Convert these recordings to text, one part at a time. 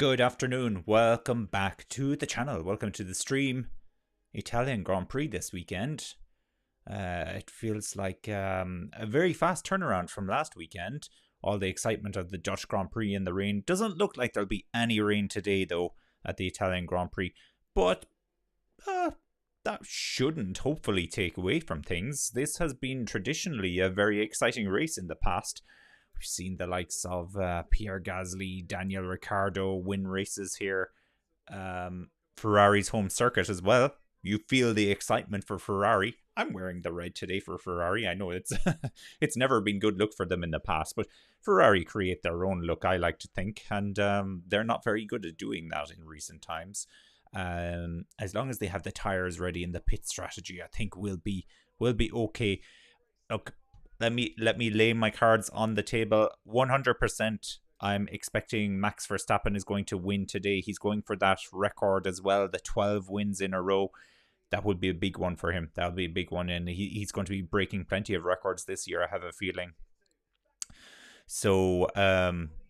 Good afternoon, welcome back to the channel, welcome to the stream. Italian Grand Prix this weekend. It feels like a very fast turnaround from last weekend. All the excitement of the Dutch Grand Prix in the rain. Doesn't look like there'll be any rain today though at the Italian Grand Prix. But that shouldn't hopefully take away from things. This has been traditionally a very exciting race in the past. We've seen the likes of Pierre Gasly, Daniel Ricciardo win races here. Ferrari's home circuit as well. You feel the excitement for Ferrari. I'm wearing the red today for Ferrari. I know it's it's never been good look for them in the past, but Ferrari create their own look, I like to think, and they're not very good at doing that in recent times. As long as they have the tires ready and the pit strategy, I think we'll be okay. Look, let me lay my cards on the table. 100%. I'm expecting Max Verstappen is going to win today. He's going for that record as well, the 12 wins in a row. That would be a big one for him. That'll be a big one, and he's going to be breaking plenty of records this year, I have a feeling. So,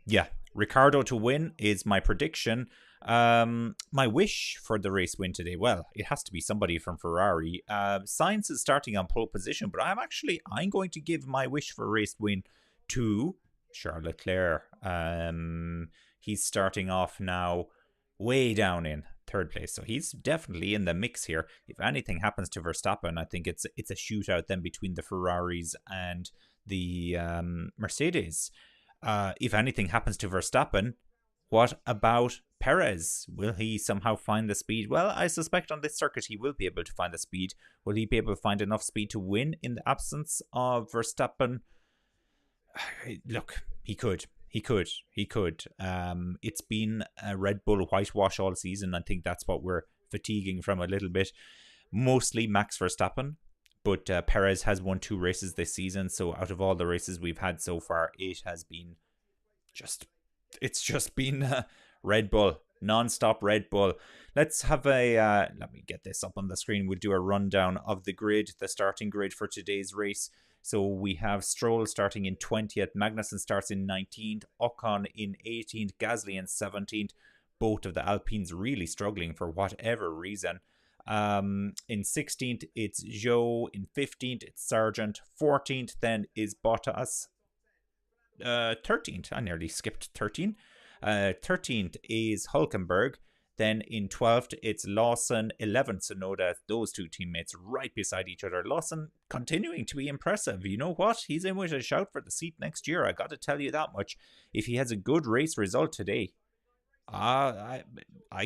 yeah, Ricciardo to win is my prediction. My wish for the race win today, well, it has to be somebody from Ferrari. Sainz is starting on pole position, but I'm going to give my wish for race win to Charles Leclerc. He's starting off now way down in third place, so he's definitely in the mix here. If anything happens to Verstappen, I think it's a shootout then between the Ferraris and the Mercedes. If anything happens to Verstappen, what about Perez? Will he somehow find the speed? Well, I suspect on this circuit he will be able to find the speed. Will he be able to find enough speed to win in the absence of Verstappen? Look, he could. It's been a Red Bull whitewash all season. I think that's what we're fatiguing from a little bit. Mostly Max Verstappen, but Perez has won 2 races this season. So out of all the races we've had so far, it has been it's just been Red Bull, non-stop Red Bull. Let's have let me get this up on the screen. We'll do a rundown of the grid, the starting grid for today's race. So we have Stroll starting in 20th, Magnussen starts in 19th, Ocon in 18th, Gasly in 17th. Both of the Alpines really struggling for whatever reason. In 16th, it's Zhou. In 15th, it's Sargent. 14th then is Bottas. 13th, I nearly skipped 13. 13th is Hülkenberg. Then in 12th, it's Lawson, 11th, Tsunoda. Those two teammates right beside each other. Lawson continuing to be impressive. You know what? He's in with a shout for the seat next year. I got to tell you that much. If he has a good race result today, I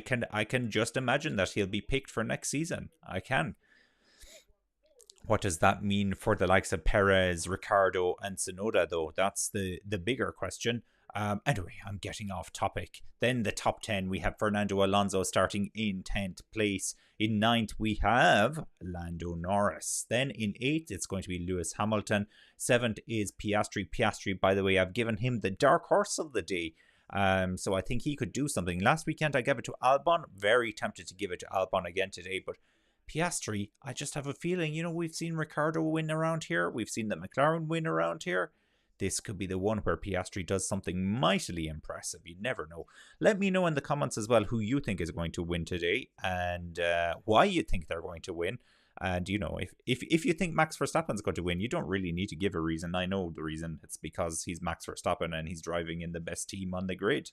can just imagine that he'll be picked for next season. I can. What does that mean for the likes of Perez, Ricciardo, and Tsunoda, though? That's the bigger question. Anyway, I'm getting off topic. Then the top 10, we have Fernando Alonso starting in 10th place. In 9th, we have Lando Norris. Then in 8th, it's going to be Lewis Hamilton. 7th is Piastri. Piastri, by the way, I've given him the dark horse of the day. So I think he could do something. Last weekend, I gave it to Albon. Very tempted to give it to Albon again today, but Piastri, I just have a feeling, we've seen Ricciardo win around here. We've seen the McLaren win around here. This could be the one where Piastri does something mightily impressive. You never know. Let me know in the comments as well who you think is going to win today and why you think they're going to win. And, if you think Max Verstappen's going to win, you don't really need to give a reason. I know the reason. It's because he's Max Verstappen and he's driving in the best team on the grid.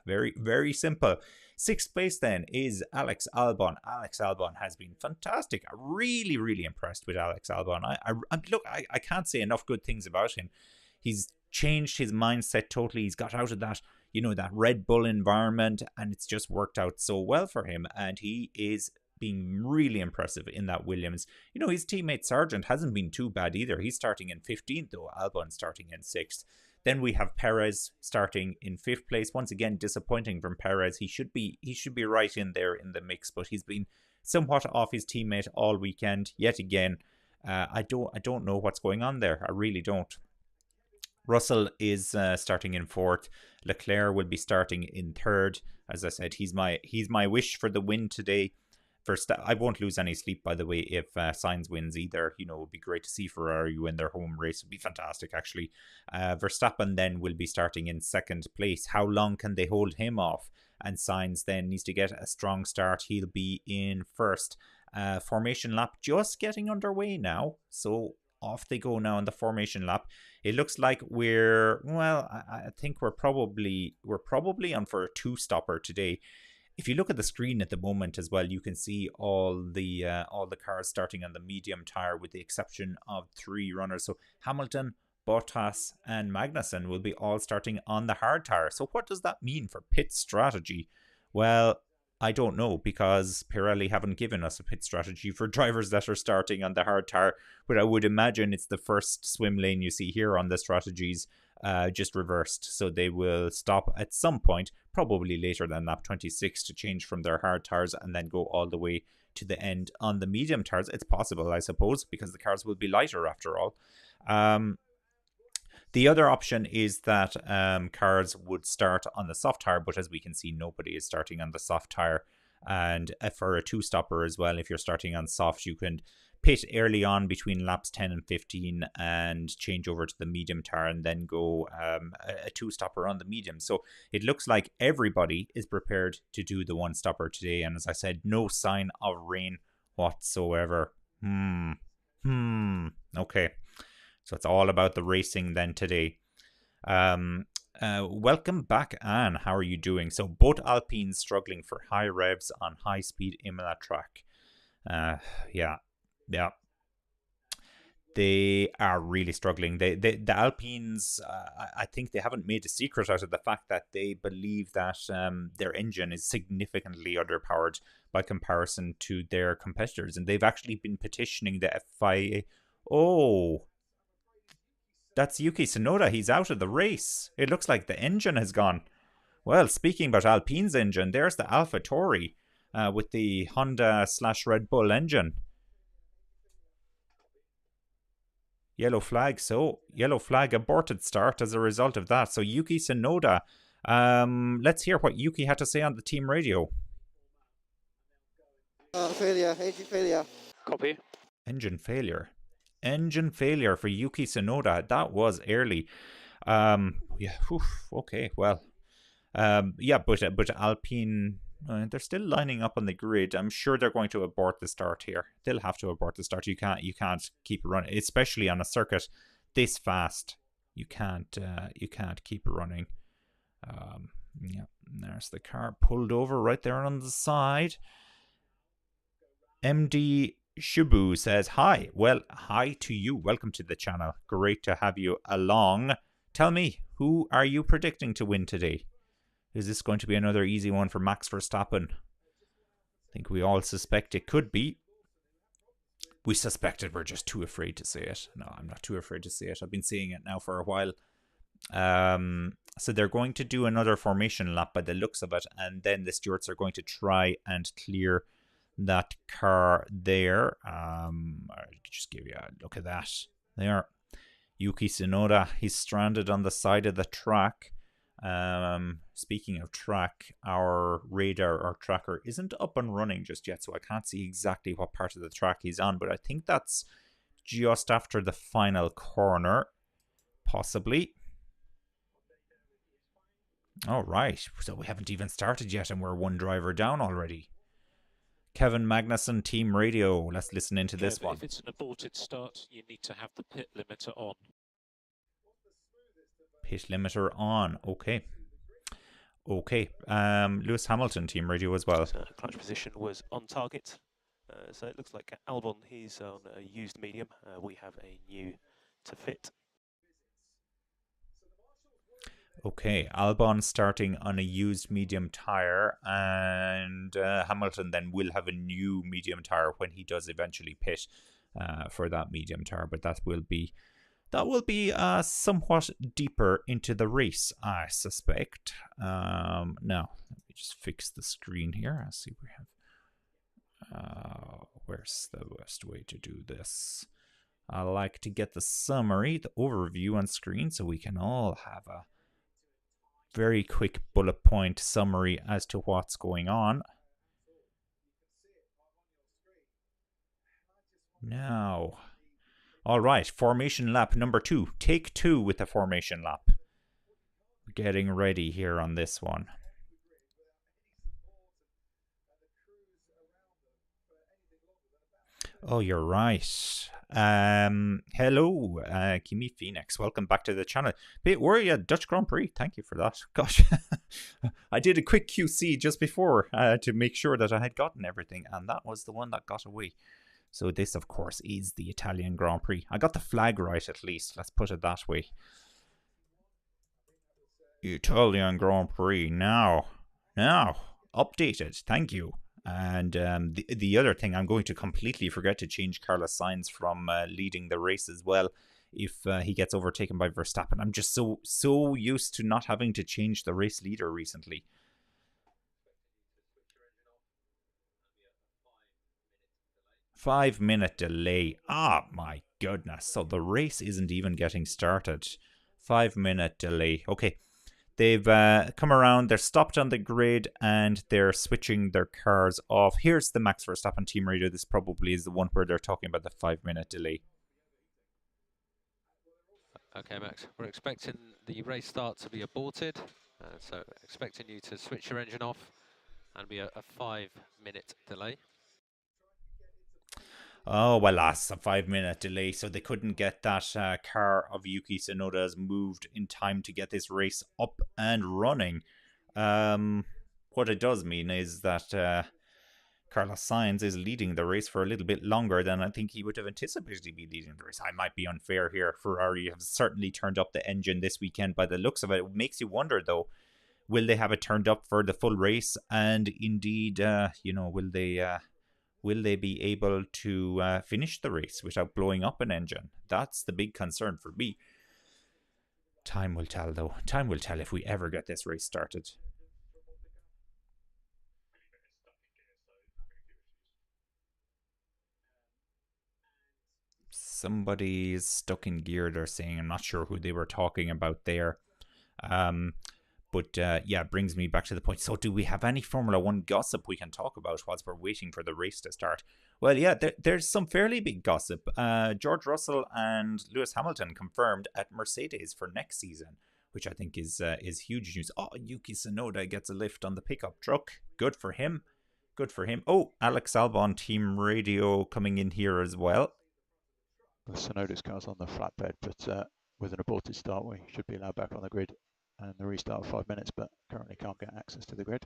Very, very simple. 6th place then is Alex Albon. Alex Albon has been fantastic. I'm really, really impressed with Alex Albon. I can't say enough good things about him. He's changed his mindset totally. He's got out of that, that Red Bull environment, and it's just worked out so well for him. And he is being really impressive in that Williams. His teammate Sargent hasn't been too bad either. He's starting in 15th, though. Albon starting in 6th. Then we have Perez starting in 5th place. Once again, disappointing from Perez. He should be right in there in the mix, but he's been somewhat off his teammate all weekend. Yet again, I don't know what's going on there. I really don't. Russell is starting in 4th. Leclerc will be starting in 3rd. As I said, he's my wish for the win today. I won't lose any sleep, by the way, if Sainz wins either. You know, it would be great to see Ferrari win their home race. It would be fantastic, actually. Verstappen then will be starting in second place. How long can they hold him off? And Sainz then needs to get a strong start. He'll be in first. Formation lap just getting underway now. So off they go now in the formation lap. It looks like I think we're probably on for a two-stopper today. If you look at the screen at the moment as well, you can see all the cars starting on the medium tire, with the exception of 3 runners. So Hamilton, Bottas, and Magnussen will be all starting on the hard tire. So what does that mean for pit strategy? Well, I don't know, because Pirelli haven't given us a pit strategy for drivers that are starting on the hard tire. But I would imagine it's the first swim lane you see here on the strategies, just reversed. So they will stop at some point, probably later than lap 26, to change from their hard tires and then go all the way to the end on the medium tires. It's possible, I suppose, because the cars will be lighter after all. The other option is that cars would start on the soft tire, but as we can see, nobody is starting on the soft tire. And for a two-stopper as well, if you're starting on soft, you can pit early on between laps 10 and 15 and change over to the medium tire and then go a two-stopper on the medium. So it looks like everybody is prepared to do the one-stopper today. And as I said, no sign of rain whatsoever. Okay. So it's all about the racing then today. Welcome back, Anne. How are you doing? So both Alpines struggling for high revs on high-speed Imola track. Yeah. They are really struggling. The Alpines, I think they haven't made a secret out of the fact that they believe that their engine is significantly underpowered by comparison to their competitors. And they've actually been petitioning the FIA. Oh, that's Yuki Tsunoda. He's out of the race. It looks like the engine has gone. Well, speaking about Alpine's engine, there's the AlphaTauri with the Honda/Red Bull engine. Yellow flag. So, yellow flag, aborted start as a result of that. So, Yuki Tsunoda. Let's hear what Yuki had to say on the team radio. Failure, engine failure. Copy. Engine failure for Yuki Tsunoda. That was early. Okay, well. But Alpine, they're still lining up on the grid. I'm sure they're going to abort the start here. They'll have to abort the start. You can't keep running, especially on a circuit this fast. You can't keep running. There's the car pulled over right there on the side. MD Shibu says, hi. Well, hi to you. Welcome to the channel. Great to have you along. Tell me, who are you predicting to win today? Is this going to be another easy one for Max Verstappen? I think we all suspect it could be. We suspect it. We're just too afraid to say it. No, I'm not too afraid to say it. I've been saying it now for a while. So they're going to do another formation lap by the looks of it. And then the stewards are going to try and clear that car there. I'll just give you a look at that. There. Yuki Tsunoda, he's stranded on the side of the track. Speaking of track, our radar or tracker isn't up and running just yet, so I can't see exactly what part of the track he's on, but I think that's just after the final corner, possibly. All right, so we haven't even started yet and we're one driver down already. Kevin Magnussen, Team Radio. Let's listen into this one. If it's an aborted start, you need to have the pit limiter on. Pit limiter on. Okay. Lewis Hamilton, Team Radio as well. Clutch position was on target. So it looks like Albon, he's on a used medium. We have a new to fit. Okay, Albon starting on a used medium tire, and Hamilton then will have a new medium tire when he does eventually pit for that medium tire. But that will be somewhat deeper into the race, I suspect. Now let me just fix the screen here. I see we have. Where's the best way to do this? I like to get the summary, the overview on screen, so we can all have a very quick bullet point summary as to what's going on. Now, all right, formation lap number 2. Take 2 with the formation lap. Getting ready here on this one. Oh, you're right. Hello, Kimi Phoenix. Welcome back to the channel. Bit worried at Dutch Grand Prix. Thank you for that. Gosh, I did a quick QC just before to make sure that I had gotten everything, and that was the one that got away. So this, of course, is the Italian Grand Prix. I got the flag right at least. Let's put it that way. Italian Grand Prix now updated. Thank you. And the other thing, I'm going to completely forget to change Carlos Sainz from leading the race as well if he gets overtaken by Verstappen. I'm just so used to not having to change the race leader recently. 5-minute delay. Ah, my goodness. So the race isn't even getting started. 5-minute delay. Okay. They've come around, they're stopped on the grid, and they're switching their cars off. Here's the Max Verstappen team radio. This probably is the one where they're talking about the 5-minute delay. Okay, Max, we're expecting the race start to be aborted. So expecting you to switch your engine off and be a 5-minute delay. Oh, well, that's a 5-minute delay, so they couldn't get that car of Yuki Tsunoda's moved in time to get this race up and running. What it does mean is that Carlos Sainz is leading the race for a little bit longer than I think he would have anticipated to be leading the race. I might be unfair here. Ferrari have certainly turned up the engine this weekend by the looks of it. It makes you wonder, though, will they have it turned up for the full race? And indeed, will they be able to finish the race without blowing up an engine? That's the big concern for me. Time will tell, though. Time will tell if we ever get this race started. Somebody's stuck in gear, they're saying. I'm not sure who they were talking about there. But yeah, brings me back to the point. So do we have any Formula 1 gossip we can talk about whilst we're waiting for the race to start? Well, yeah, there's some fairly big gossip. George Russell and Lewis Hamilton confirmed at Mercedes for next season, which I think is huge news. Oh, Yuki Tsunoda gets a lift on the pickup truck. Good for him. Good for him. Oh, Alex Albon team radio coming in here as well. The Tsunoda's car's on the flatbed, but with an aborted start, we should be allowed back on the grid. And the restart of 5 minutes, but currently can't get access to the grid.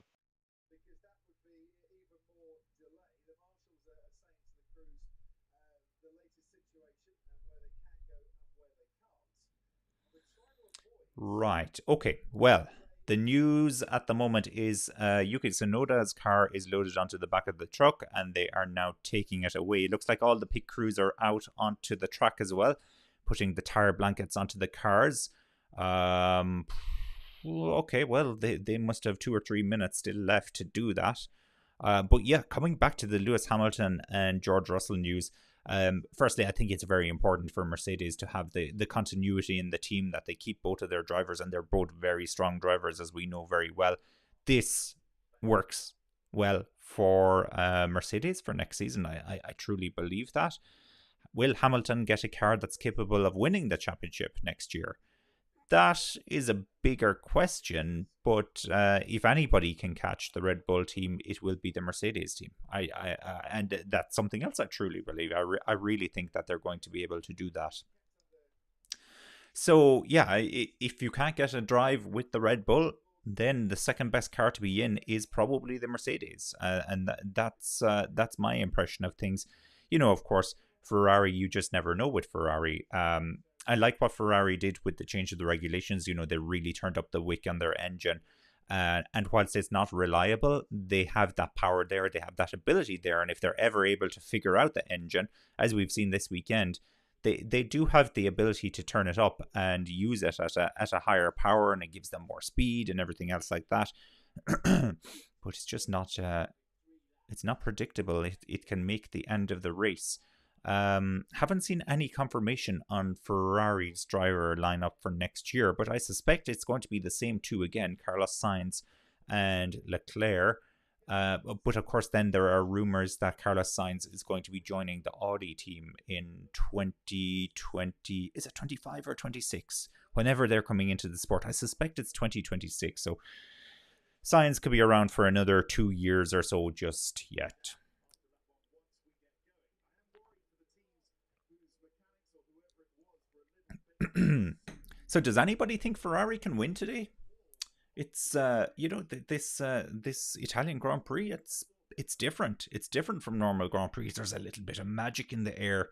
Right. Okay. Well, the news at the moment is Yuki Tsunoda's car is loaded onto the back of the truck, and they are now taking it away. It looks like all the pit crews are out onto the track as well, putting the tire blankets onto the cars. Okay, well, they must have 2 or 3 minutes still left to do that. But yeah, coming back to the Lewis Hamilton and George Russell news, firstly, I think it's very important for Mercedes to have the continuity in the team, that they keep both of their drivers, and they're both very strong drivers, as we know very well. This works well for Mercedes for next season. I truly believe that. Will Hamilton get a car that's capable of winning the championship next year? That is a bigger question, but if anybody can catch the Red Bull team, it will be the Mercedes team. And that's something else I truly believe. I really think that they're going to be able to do that. So, yeah, if you can't get a drive with the Red Bull, then the second best car to be in is probably the Mercedes. And that's my impression of things. You know, of course, Ferrari, you just never know with Ferrari. I like what Ferrari did with the change of the regulations. You know, they really turned up the wick on their engine. And whilst it's not reliable, they have that power there. They have that ability there. And if they're ever able to figure out the engine, as we've seen this weekend, they do have the ability to turn it up and use it at a higher power, and it gives them more speed and everything else like that. But it's just not it's not predictable. It can make the end of the race. Haven't seen any confirmation on Ferrari's driver lineup for next year, but I suspect it's going to be the same two again, Carlos Sainz and Leclerc. But of course, then there are rumors that Carlos Sainz is going to be joining the Audi team in 2020. Is it 25 or 26? Whenever they're coming into the sport, I suspect it's 2026. So Sainz could be around for another 2 years or so just yet. So does anybody think Ferrari can win today? It's this Italian Grand Prix, it's different. It's different from normal Grand Prix. There's a little bit of magic in the air.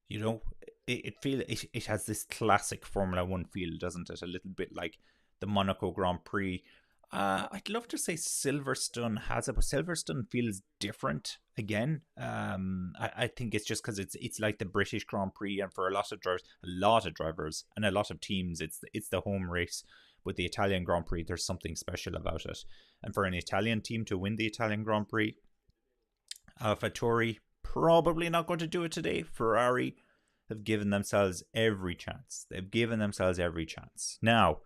It has this classic Formula 1 feel, doesn't it? A little bit like the Monaco Grand Prix. I'd love to say Silverstone has it, but Silverstone feels different again. I think it's just because it's like the British Grand Prix, and for a lot of drivers and a lot of teams, it's the home race. But the Italian Grand Prix, there's something special about it. And for an Italian team to win the Italian Grand Prix, AlphaTauri probably not going to do it today. Ferrari have given themselves every chance. Now,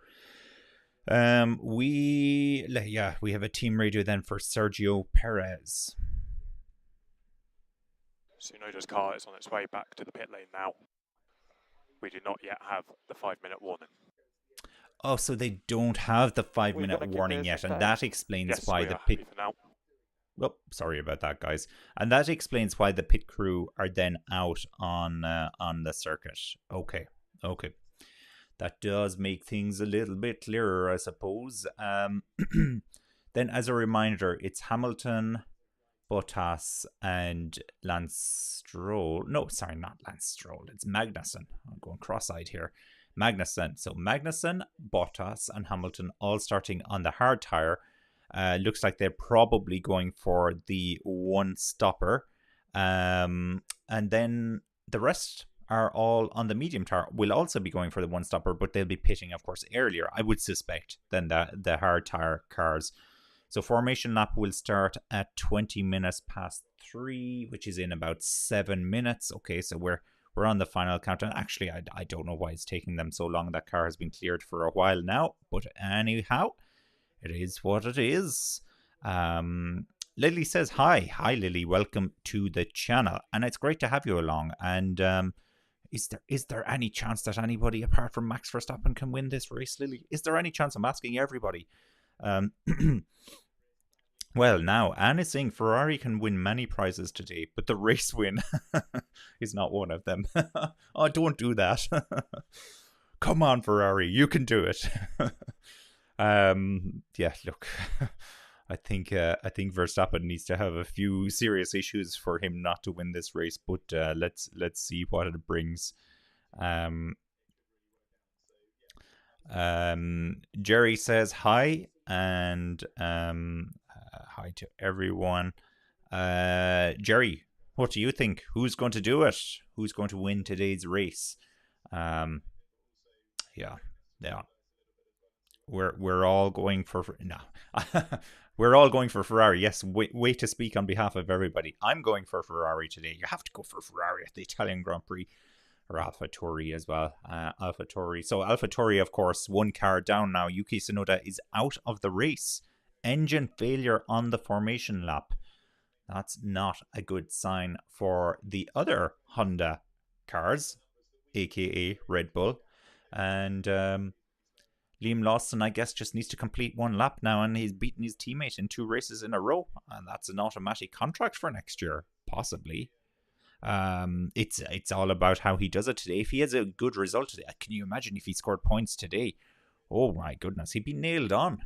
we have a team radio then for Sergio Perez. Tsunoda's car is on its way back to the pit lane now. We do not yet have the 5-minute warning. Oh, so they don't have the 5-minute warning yet, and that explains why the pit. Oh, sorry about that, guys. And that explains why the pit crew are then out on the circuit. Okay. That does make things a little bit clearer, I suppose. Then, as a reminder, it's Hamilton, Bottas, and Lance Stroll. No, sorry, not Lance Stroll. It's Magnussen. I'm going cross-eyed here. Magnussen. So Magnussen, Bottas, and Hamilton all starting on the hard tire. Looks like they're probably going for the one stopper. And then the rest are all on the medium tire. Will also be going for the one stopper, but they'll be pitting, of course, earlier, I would suspect, than the hard tire cars. So formation lap will start at 20 minutes past 3, which is in about 7 minutes. Okay, so we're on the final count. And actually, I don't know why it's taking them so long. That car has been cleared for a while now. But anyhow, it is what it is. Lily says, hi, Lily. Welcome to the channel. And it's great to have you along. And is there any chance that anybody apart from Max Verstappen can win this race, Lily? Is there any chance? I'm asking everybody. Well, now, Anne is saying Ferrari can win many prizes today, but the race win is not one of them. Oh, don't do that. Come on, Ferrari, you can do it. Yeah, look, I think Verstappen needs to have a few serious issues for him not to win this race, but let's see what it brings. Jerry says hi, and hi to everyone. Jerry, what do you think? Who's going to do it? Who's going to win today's race? Yeah. We're all going for no. We're all going for Ferrari. Yes, wait to speak on behalf of everybody. I'm going for Ferrari today. You have to go for Ferrari at the Italian Grand Prix, or AlphaTauri as well. AlphaTauri. So AlphaTauri, of course, one car down now. Yuki Tsunoda is out of the race. Engine failure on the formation lap. That's not a good sign for the other Honda cars, aka Red Bull. And Liam Lawson, I guess, just needs to complete one lap now, and he's beaten his teammate in 2 races in a row. And that's an automatic contract for next year, possibly. It's all about how he does it today. If he has a good result today, can you imagine if he scored points today? Oh my goodness, he'd be nailed on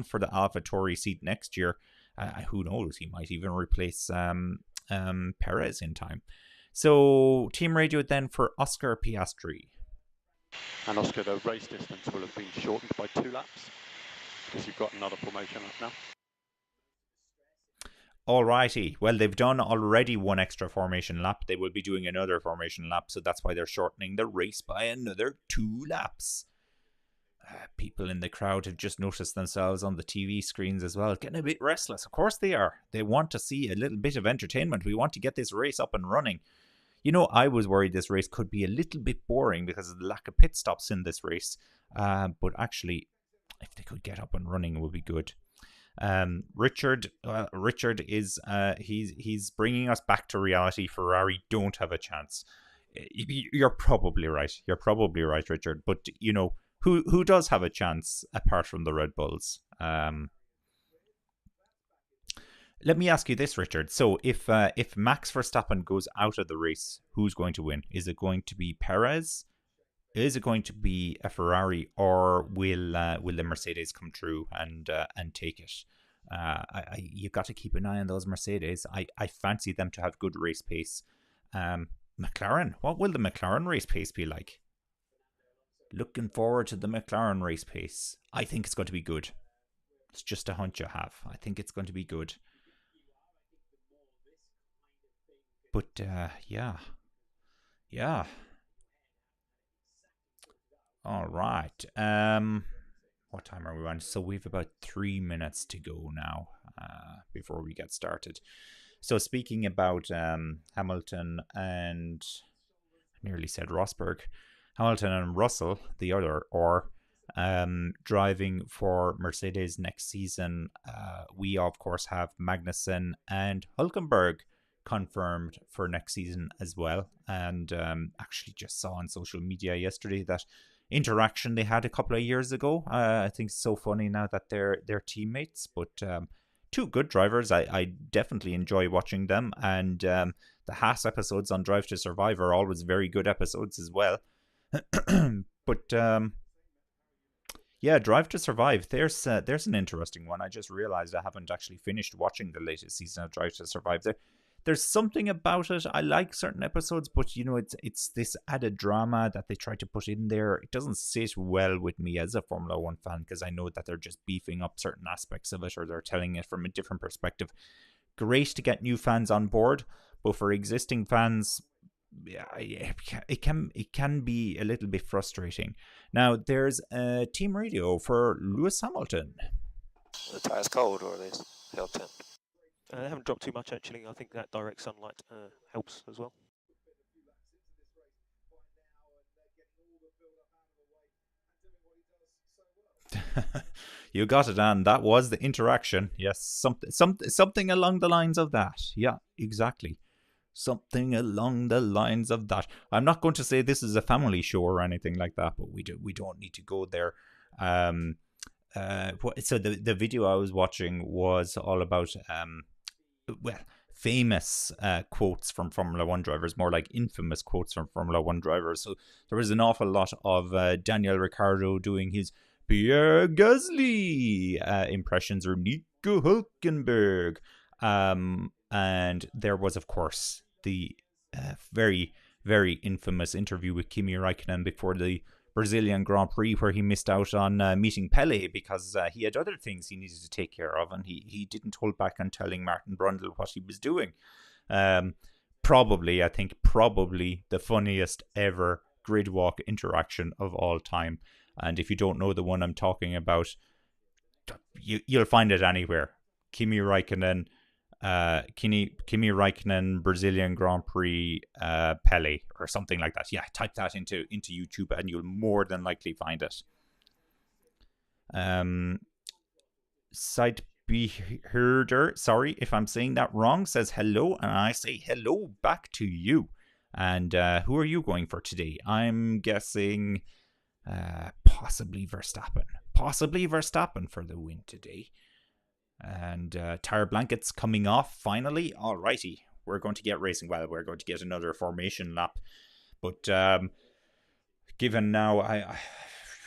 for the AlphaTauri seat next year. Who knows? He might even replace Perez in time. So team radio then for Oscar Piastri. And Oscar, the race distance will have been shortened by 2 laps because you've got another formation lap now. Alrighty. Well, they've done already 1 extra formation lap. They will be doing another formation lap, so that's why they're shortening the race by another 2 laps. People in the crowd have just noticed themselves on the TV screens as well, getting a bit restless. Of course they are. They want to see a little bit of entertainment. We want to get this race up and running. You know, I was worried this race could be a little bit boring because of the lack of pit stops in this race. But actually, if they could get up and running, it would be good. Richard is he's bringing us back to reality. Ferrari don't have a chance. You're probably right. You're probably right, Richard. But you know who does have a chance apart from the Red Bulls? Let me ask you this, Richard. So if Max Verstappen goes out of the race, who's going to win? Is it going to be Perez? Is it going to be a Ferrari, or will the Mercedes come through and take it? You got to keep an eye on those Mercedes. I fancy them to have good race pace. McLaren, what will the McLaren race pace be like? Looking forward to the McLaren race pace. I think it's going to be good. It's just a hunch I have. I think it's going to be good. But yeah. All right. What time are we on? So we've about 3 minutes to go now before we get started. So speaking about Hamilton and I nearly said Rosberg, Hamilton and Russell, the other, or driving for Mercedes next season, we of course have Magnussen and Hülkenberg confirmed for next season as well. And actually just saw on social media yesterday that interaction they had a couple of years ago. I think it's so funny now that they're teammates, but two good drivers. I definitely enjoy watching them, and the Haas episodes on Drive to Survive are always very good episodes as well. But yeah, Drive to Survive, there's an interesting one. I just realized I haven't actually finished watching the latest season of Drive to Survive. There's something about it. I like certain episodes, but you know, it's this added drama that they try to put in there. It doesn't sit well with me as a Formula One fan, because I know that they're just beefing up certain aspects of it, or they're telling it from a different perspective. Great to get new fans on board, but for existing fans, yeah, it can be a little bit frustrating. Now, there's a team radio for Lewis Hamilton. The tyres cold, or are they held temp? They haven't dropped too much, actually. I think that direct sunlight helps as well. You got it, Anne. That was the interaction. Yes, something along the lines of that. Yeah, exactly. Something along the lines of that. I'm not going to say this is a family show or anything like that, but we don't need to go there. So the video I was watching was all about famous quotes from Formula One drivers, more like infamous quotes from Formula One drivers. So there was an awful lot of Daniel Ricciardo doing his Pierre Gasly impressions, or Nico Hülkenberg, and there was of course the very, very infamous interview with Kimi Räikkönen before the Brazilian Grand Prix, where he missed out on meeting Pele because he had other things he needed to take care of, and he didn't hold back on telling Martin Brundle what he was doing. Probably the funniest ever grid walk interaction of all time. And if you don't know the one I'm talking about, you'll find it anywhere. Kimi Räikkönen, Brazilian Grand Prix, Pele, or something like that. Yeah, type that into YouTube and you'll more than likely find it. Site Beherder, sorry if I'm saying that wrong, says hello, and I say hello back to you. And who are you going for today? I'm guessing possibly Verstappen for the win today. And tire blankets coming off finally. Alrighty, we're going to get racing. Well, we're going to get another formation lap, but given now I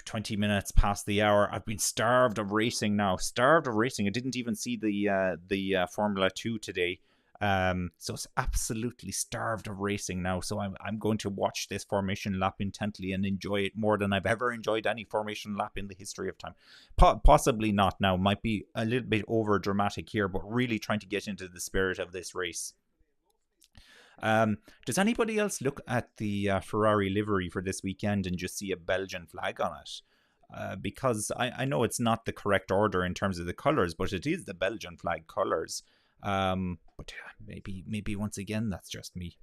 20 minutes past the hour, I've been starved of racing now. I didn't even see the Formula 2 today. So it's absolutely starved of racing now. So I'm going to watch this formation lap intently and enjoy it more than I've ever enjoyed any formation lap in the history of time. Possibly not now. Might be a little bit over dramatic here, but really trying to get into the spirit of this race. Does anybody else look at the Ferrari livery for this weekend and just see a Belgian flag on it? Because I know it's not the correct order in terms of the colours, but it is the Belgian flag colours. But maybe once again that's just me.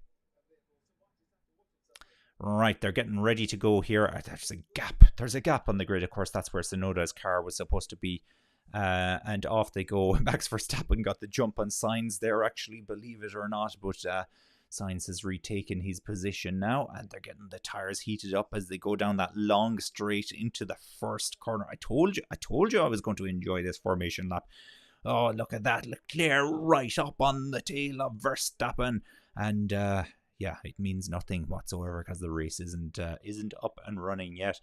Right, they're getting ready to go here. There's a gap on the grid. Of course, that's where Tsunoda's car was supposed to be. And off they go. Max Verstappen got the jump on Sainz there, actually, believe it or not. But Sainz has retaken his position now, and they're getting the tyres heated up as they go down that long straight into the first corner. I told you I was going to enjoy this formation lap. Oh, look at that. Leclerc right up on the tail of Verstappen. And yeah, it means nothing whatsoever because the race isn't up and running yet.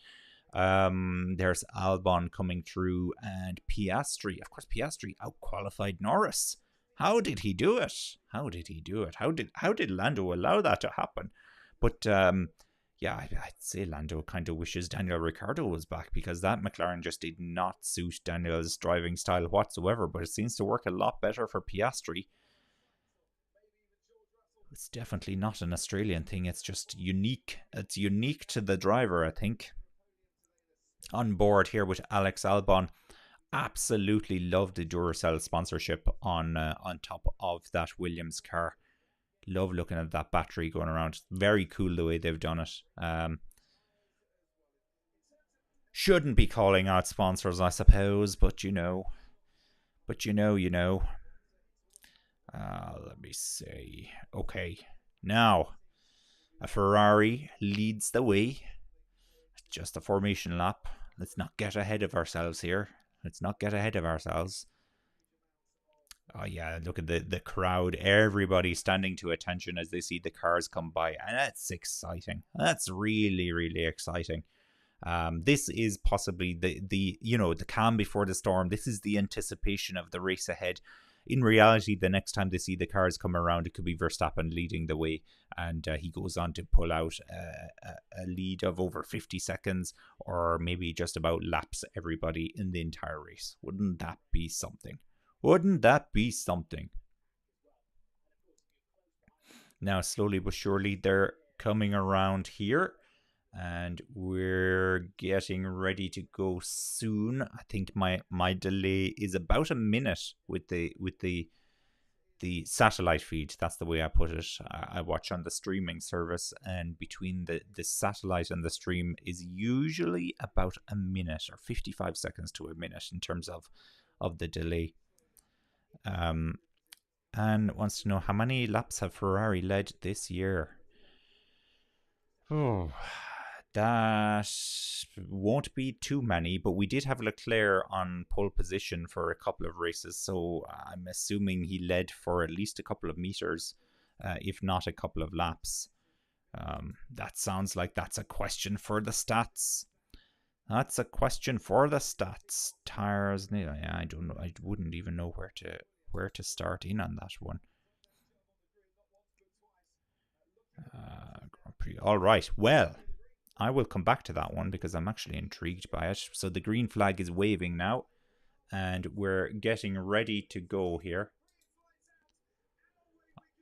There's Albon coming through and Piastri. Of course, Piastri outqualified Norris. How did he do it? How did Lando allow that to happen? But yeah, I'd say Lando kind of wishes Daniel Ricciardo was back, because that McLaren just did not suit Daniel's driving style whatsoever. But it seems to work a lot better for Piastri. It's definitely not an Australian thing. It's just unique. It's unique to the driver, I think. On board here with Alex Albon. Absolutely love the Duracell sponsorship on top of that Williams car. Love looking at that battery going around. Very cool the way they've done it. Shouldn't be calling out sponsors, I suppose, but you know. Let me see. Okay, now a Ferrari leads the way. Just a formation lap. Let's not get ahead of ourselves here. Oh yeah, look at the crowd. Everybody standing to attention as they see the cars come by. And that's exciting. That's really, really exciting. This is possibly the calm before the storm. This is the anticipation of the race ahead. In reality, the next time they see the cars come around, it could be Verstappen leading the way, and he goes on to pull out a lead of over 50 seconds, or maybe just about laps everybody in the entire race. Wouldn't that be something? Now, slowly but surely, they're coming around here, and we're getting ready to go soon. I think my delay is about a minute with the satellite feed. That's the way I put it. I watch on the streaming service, and between the satellite and the stream is usually about a minute, or 55 seconds to a minute in terms of the delay. And wants to know, how many laps have Ferrari led this year? Oh, that won't be too many, but we did have Leclerc on pole position for a couple of races, so I'm assuming he led for at least a couple of meters, if not a couple of laps. That sounds like that's a question for the stats. Tires, yeah, I don't know. I wouldn't even know where to start in on that one. Grand Prix. All right. Well, I will come back to that one because I'm actually intrigued by it. So the green flag is waving now, and we're getting ready to go here.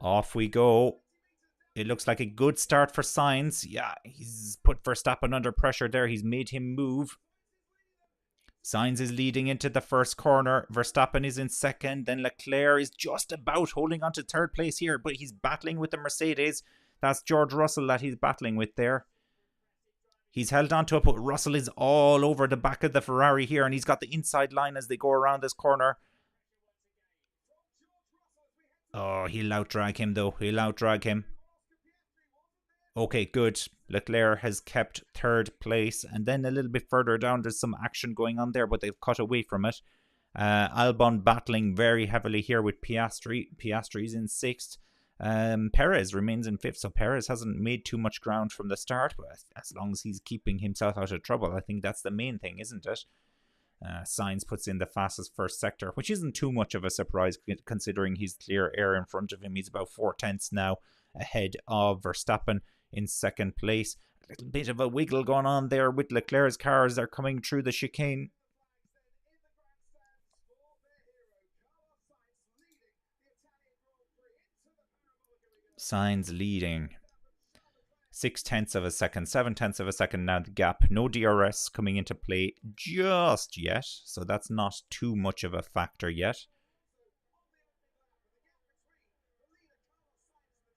Off we go. It looks like a good start for Sainz. Yeah, he's put Verstappen under pressure there. He's made him move. Sainz is leading into the first corner. Verstappen is in second. Then Leclerc is just about holding on to third place here, but he's battling with the Mercedes. That's George Russell that he's battling with there. He's held on to it, but Russell is all over the back of the Ferrari here, and he's got the inside line as they go around this corner. Oh, he'll outdrag him, though. Okay, good. Leclerc has kept third place, and then a little bit further down, there's some action going on there, but they've cut away from it. Albon battling very heavily here with Piastri. Piastri's in sixth. Perez remains in fifth, so Perez hasn't made too much ground from the start, but as long as he's keeping himself out of trouble, I think that's the main thing, isn't it? Sainz puts in the fastest first sector, which isn't too much of a surprise considering he's clear air in front of him. He's about 4/10 now ahead of Verstappen in second place. A little bit of a wiggle going on there with Leclerc's car as they're coming through the chicane. Sainz leading 0.6 of a second, 0.7 of a second now the gap. No DRS coming into play just yet, so that's not too much of a factor yet.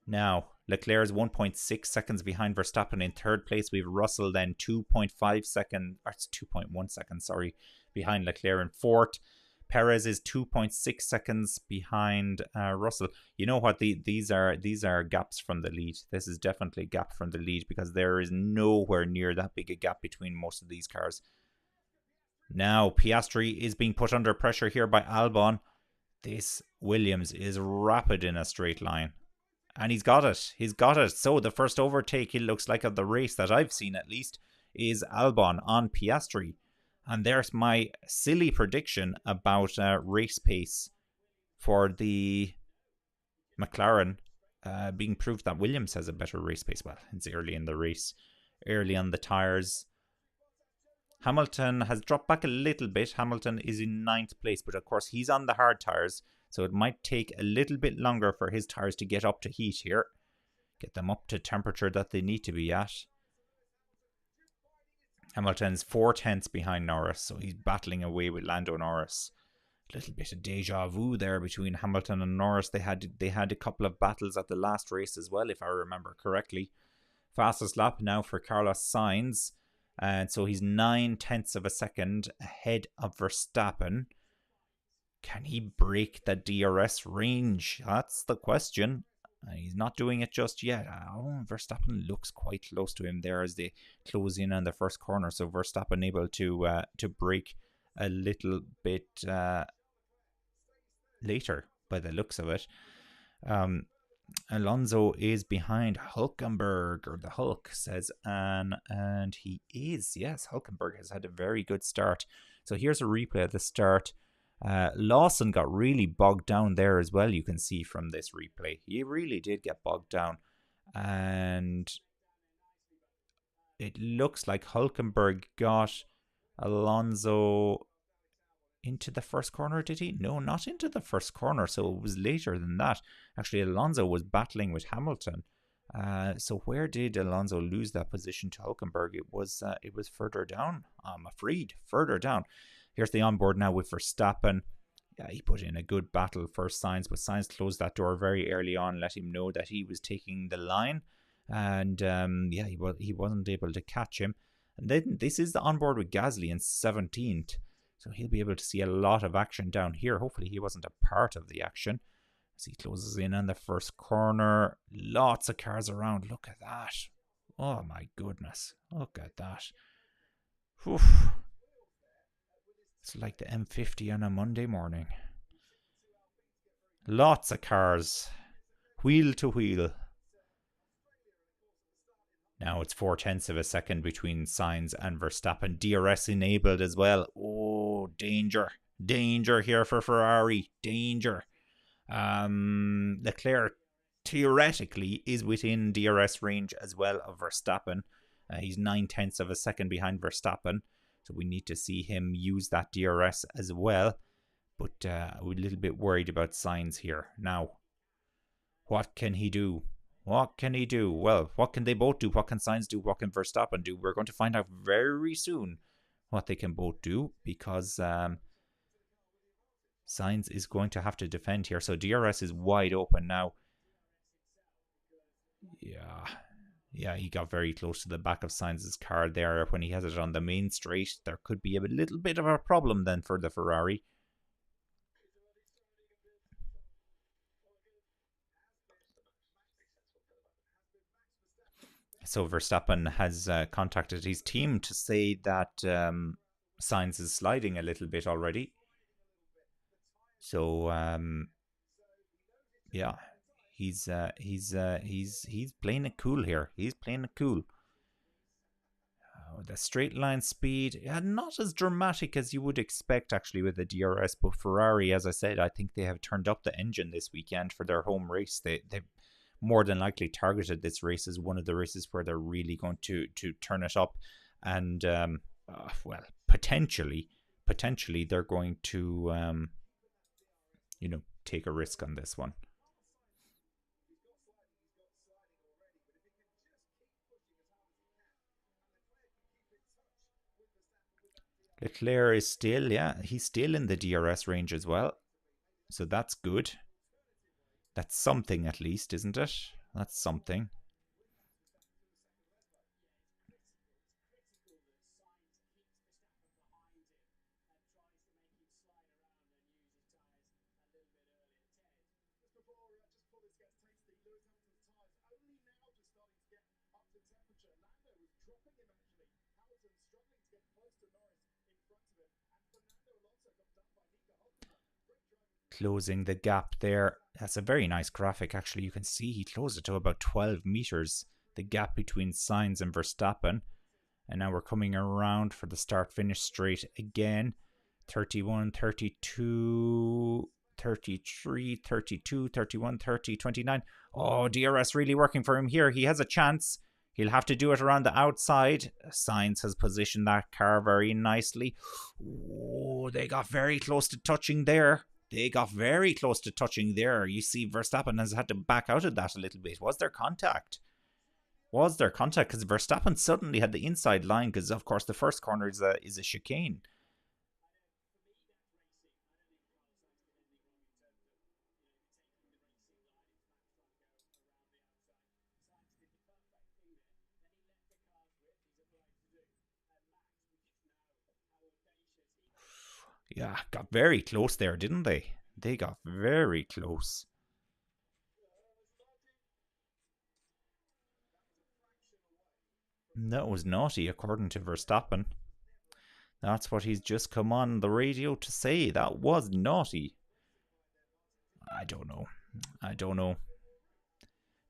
Now, Leclerc is 1.6 seconds behind Verstappen in third place. We have Russell then 2.5 seconds, or it's 2.1 seconds, sorry, behind Leclerc in fourth. Perez is 2.6 seconds behind Russell. You know what? These are gaps from the lead. This is definitely a gap from the lead because there is nowhere near that big a gap between most of these cars. Now, Piastri is being put under pressure here by Albon. This Williams is rapid in a straight line. And he's got it. He's got it. So the first overtake, it looks like, of the race that I've seen at least, is Albon on Piastri. And there's my silly prediction about race pace for the McLaren being proved that Williams has a better race pace. Well, it's early in the race, early on the tyres. Hamilton has dropped back a little bit. Hamilton is in 9th place, but of course he's on the hard tyres, so it might take a little bit longer for his tyres to get up to heat here. Get them up to temperature that they need to be at. Hamilton's 4 tenths behind Norris, so he's battling away with Lando Norris. A little bit of deja vu there between Hamilton and Norris. They had a couple of battles at the last race as well, if I remember correctly. Fastest lap now for Carlos Sainz. And so he's 9 tenths of a second ahead of Verstappen. Can he break the DRS range? That's the question. He's not doing it just yet. Verstappen looks quite close to him there as they close in on the first corner. So Verstappen able to break a little bit later by the looks of it. Alonso is behind Hulkenberg, or the Hulk, says Anne, and he is. Yes, Hulkenberg has had a very good start. So here's a replay of the start. Lawson got really bogged down there as well, you can see from this replay. He really did get bogged down. And it looks like Hulkenberg got Alonso into the first corner, did he? No, not into the first corner, so it was later than that. Actually, Alonso was battling with Hamilton. So where did Alonso lose that position to Hulkenberg? It was further down, I'm afraid. Further down. Here's the onboard now with Verstappen. Yeah, he put in a good battle for Sainz, but Sainz closed that door very early on, let him know that he was taking the line. And he wasn't able to catch him. And then this is the onboard with Gasly in 17th. So he'll be able to see a lot of action down here. Hopefully he wasn't a part of the action. As he closes in on the first corner. Lots of cars around. Look at that. Oh my goodness. Look at that. Oof. It's like the M50 on a Monday morning. Lots of cars. Wheel to wheel. Now it's 4 tenths of a second between Sainz and Verstappen. DRS enabled as well. Oh, danger. Danger here for Ferrari. Danger. Leclerc theoretically is within DRS range as well of Verstappen. He's 9 tenths of a second behind Verstappen. So we need to see him use that DRS as well. But we're a little bit worried about Sainz here. Now, what can he do? What can he do? Well, what can they both do? What can Sainz do? What can Verstappen do? We're going to find out very soon what they can both do, because Sainz is going to have to defend here. So DRS is wide open now. Yeah, he got very close to the back of Sainz's car there when he has it on the main straight. There could be a little bit of a problem then for the Ferrari. So Verstappen has contacted his team to say that Sainz is sliding a little bit already. So yeah, he's playing it cool here. He's playing it cool. The straight line speed, not as dramatic as you would expect actually with the DRS, but Ferrari, as I said, I think they have turned up the engine this weekend for their home race. They've more than likely targeted this race as one of the races where they're really going to turn it up, and well, potentially they're going to take a risk on this one. Leclerc is still, he's still in the DRS range as well, so that's good. That's something at least, isn't it? That's something. Closing the gap there. That's a very nice graphic, actually. You can see he closed it to about 12 meters, the gap between Sainz and Verstappen. And now we're coming around for the start-finish straight again. 31, 32, 33, 32, 31, 30, 29. Oh, DRS really working for him here. He has a chance. He'll have to do it around the outside. Sainz has positioned that car very nicely. Oh, they got very close to touching there. You see Verstappen has had to back out of that a little bit. Was there contact? Because Verstappen suddenly had the inside line, because of course the first corner is a chicane. Yeah, got very close there, didn't they? They got very close. That was naughty, according to Verstappen. That's what he's just come on the radio to say. That was naughty. I don't know.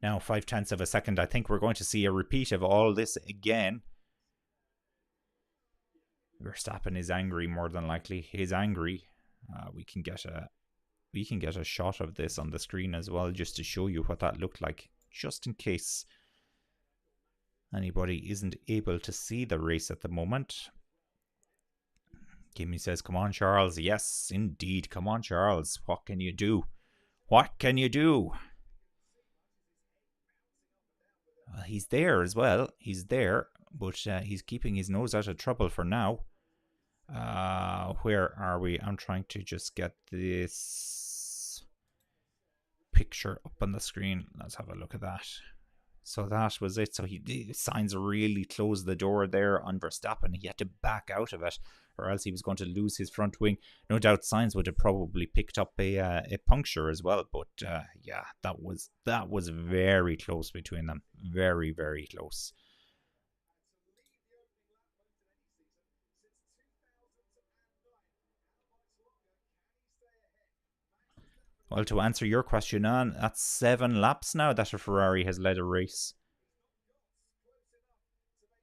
Now, 0.5 of a second. I think we're going to see a repeat of all this again. Verstappen is angry, more than likely. He's angry. We can get a shot of this on the screen as well, just to show you what that looked like, just in case anybody isn't able to see the race at the moment. Kimmy says, "Come on, Charles." Yes, indeed. Come on, Charles. What can you do? Well, he's there as well. He's there, but he's keeping his nose out of trouble for now. Where are we? I'm trying to just get this picture up on the screen. Let's have a look at that. So that was it. So Sainz really closed the door there on Verstappen. He had to back out of it, or else he was going to lose his front wing. No doubt Sainz would have probably picked up a puncture as well. But yeah, that was very close between them. Very, very close. Well, to answer your question, Anne, that's 7 laps now that a Ferrari has led a race.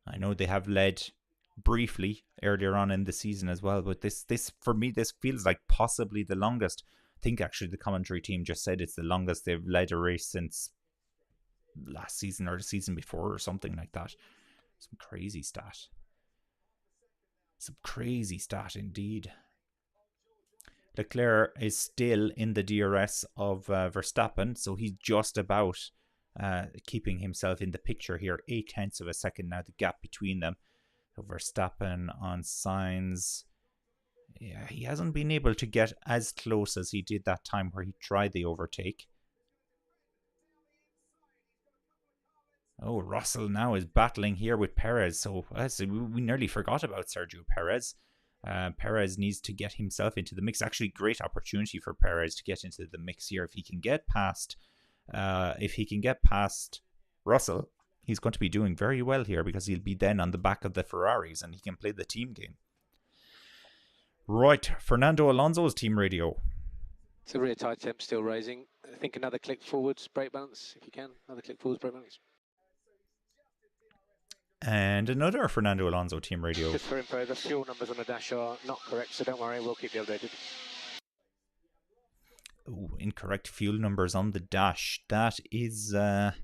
I know they have led briefly earlier on in the season as well, but this for me, this feels like possibly the longest. I think actually the commentary team just said it's the longest they've led a race since last season or the season before or something like that. Some crazy stat indeed. Leclerc is still in the DRS of Verstappen, so he's just about keeping himself in the picture here. 0.8 of a second now, the gap between them. So Verstappen on Sainz. Yeah, he hasn't been able to get as close as he did that time where he tried the overtake. Oh, Russell now is battling here with Perez. So we nearly forgot about Sergio Perez. Perez needs to get himself into the mix. Actually, great opportunity for Perez to get into the mix here. If he can get past Russell, he's going to be doing very well here, because he'll be then on the back of the Ferraris and he can play the team game. Right, Fernando Alonso's team radio. It's a rear tire temp still raising. I think another click forwards, brake balance, if you can. Another click forwards, brake balance. And another Fernando Alonso team radio. Just for info, the fuel numbers on the dash are not correct, so don't worry, we'll keep you updated. Oh, incorrect fuel numbers on the dash. That is, that's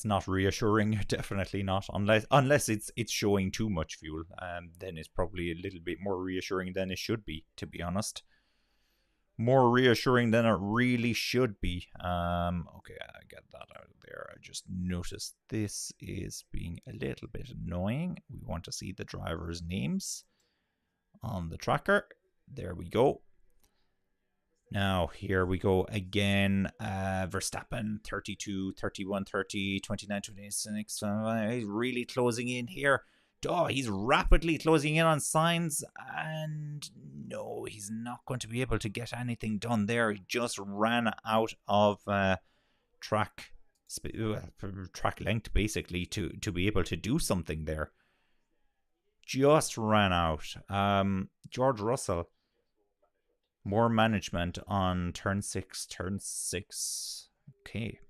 not reassuring. Definitely not, unless it's showing too much fuel. Then it's probably a little bit more reassuring than it should be, to be honest. More reassuring than it really should be. Okay, I get that out of there. I just noticed this is being a little bit annoying. We want to see the drivers' names on the tracker. There we go. Now, here we go again. Verstappen, 32, 31, 30, 29, 26. He's really closing in here. Oh, he's rapidly closing in on Sainz, and no, he's not going to be able to get anything done there. He just ran out of track length, basically, to be able to do something there. Just ran out. George Russell, more management on turn 6. Okay.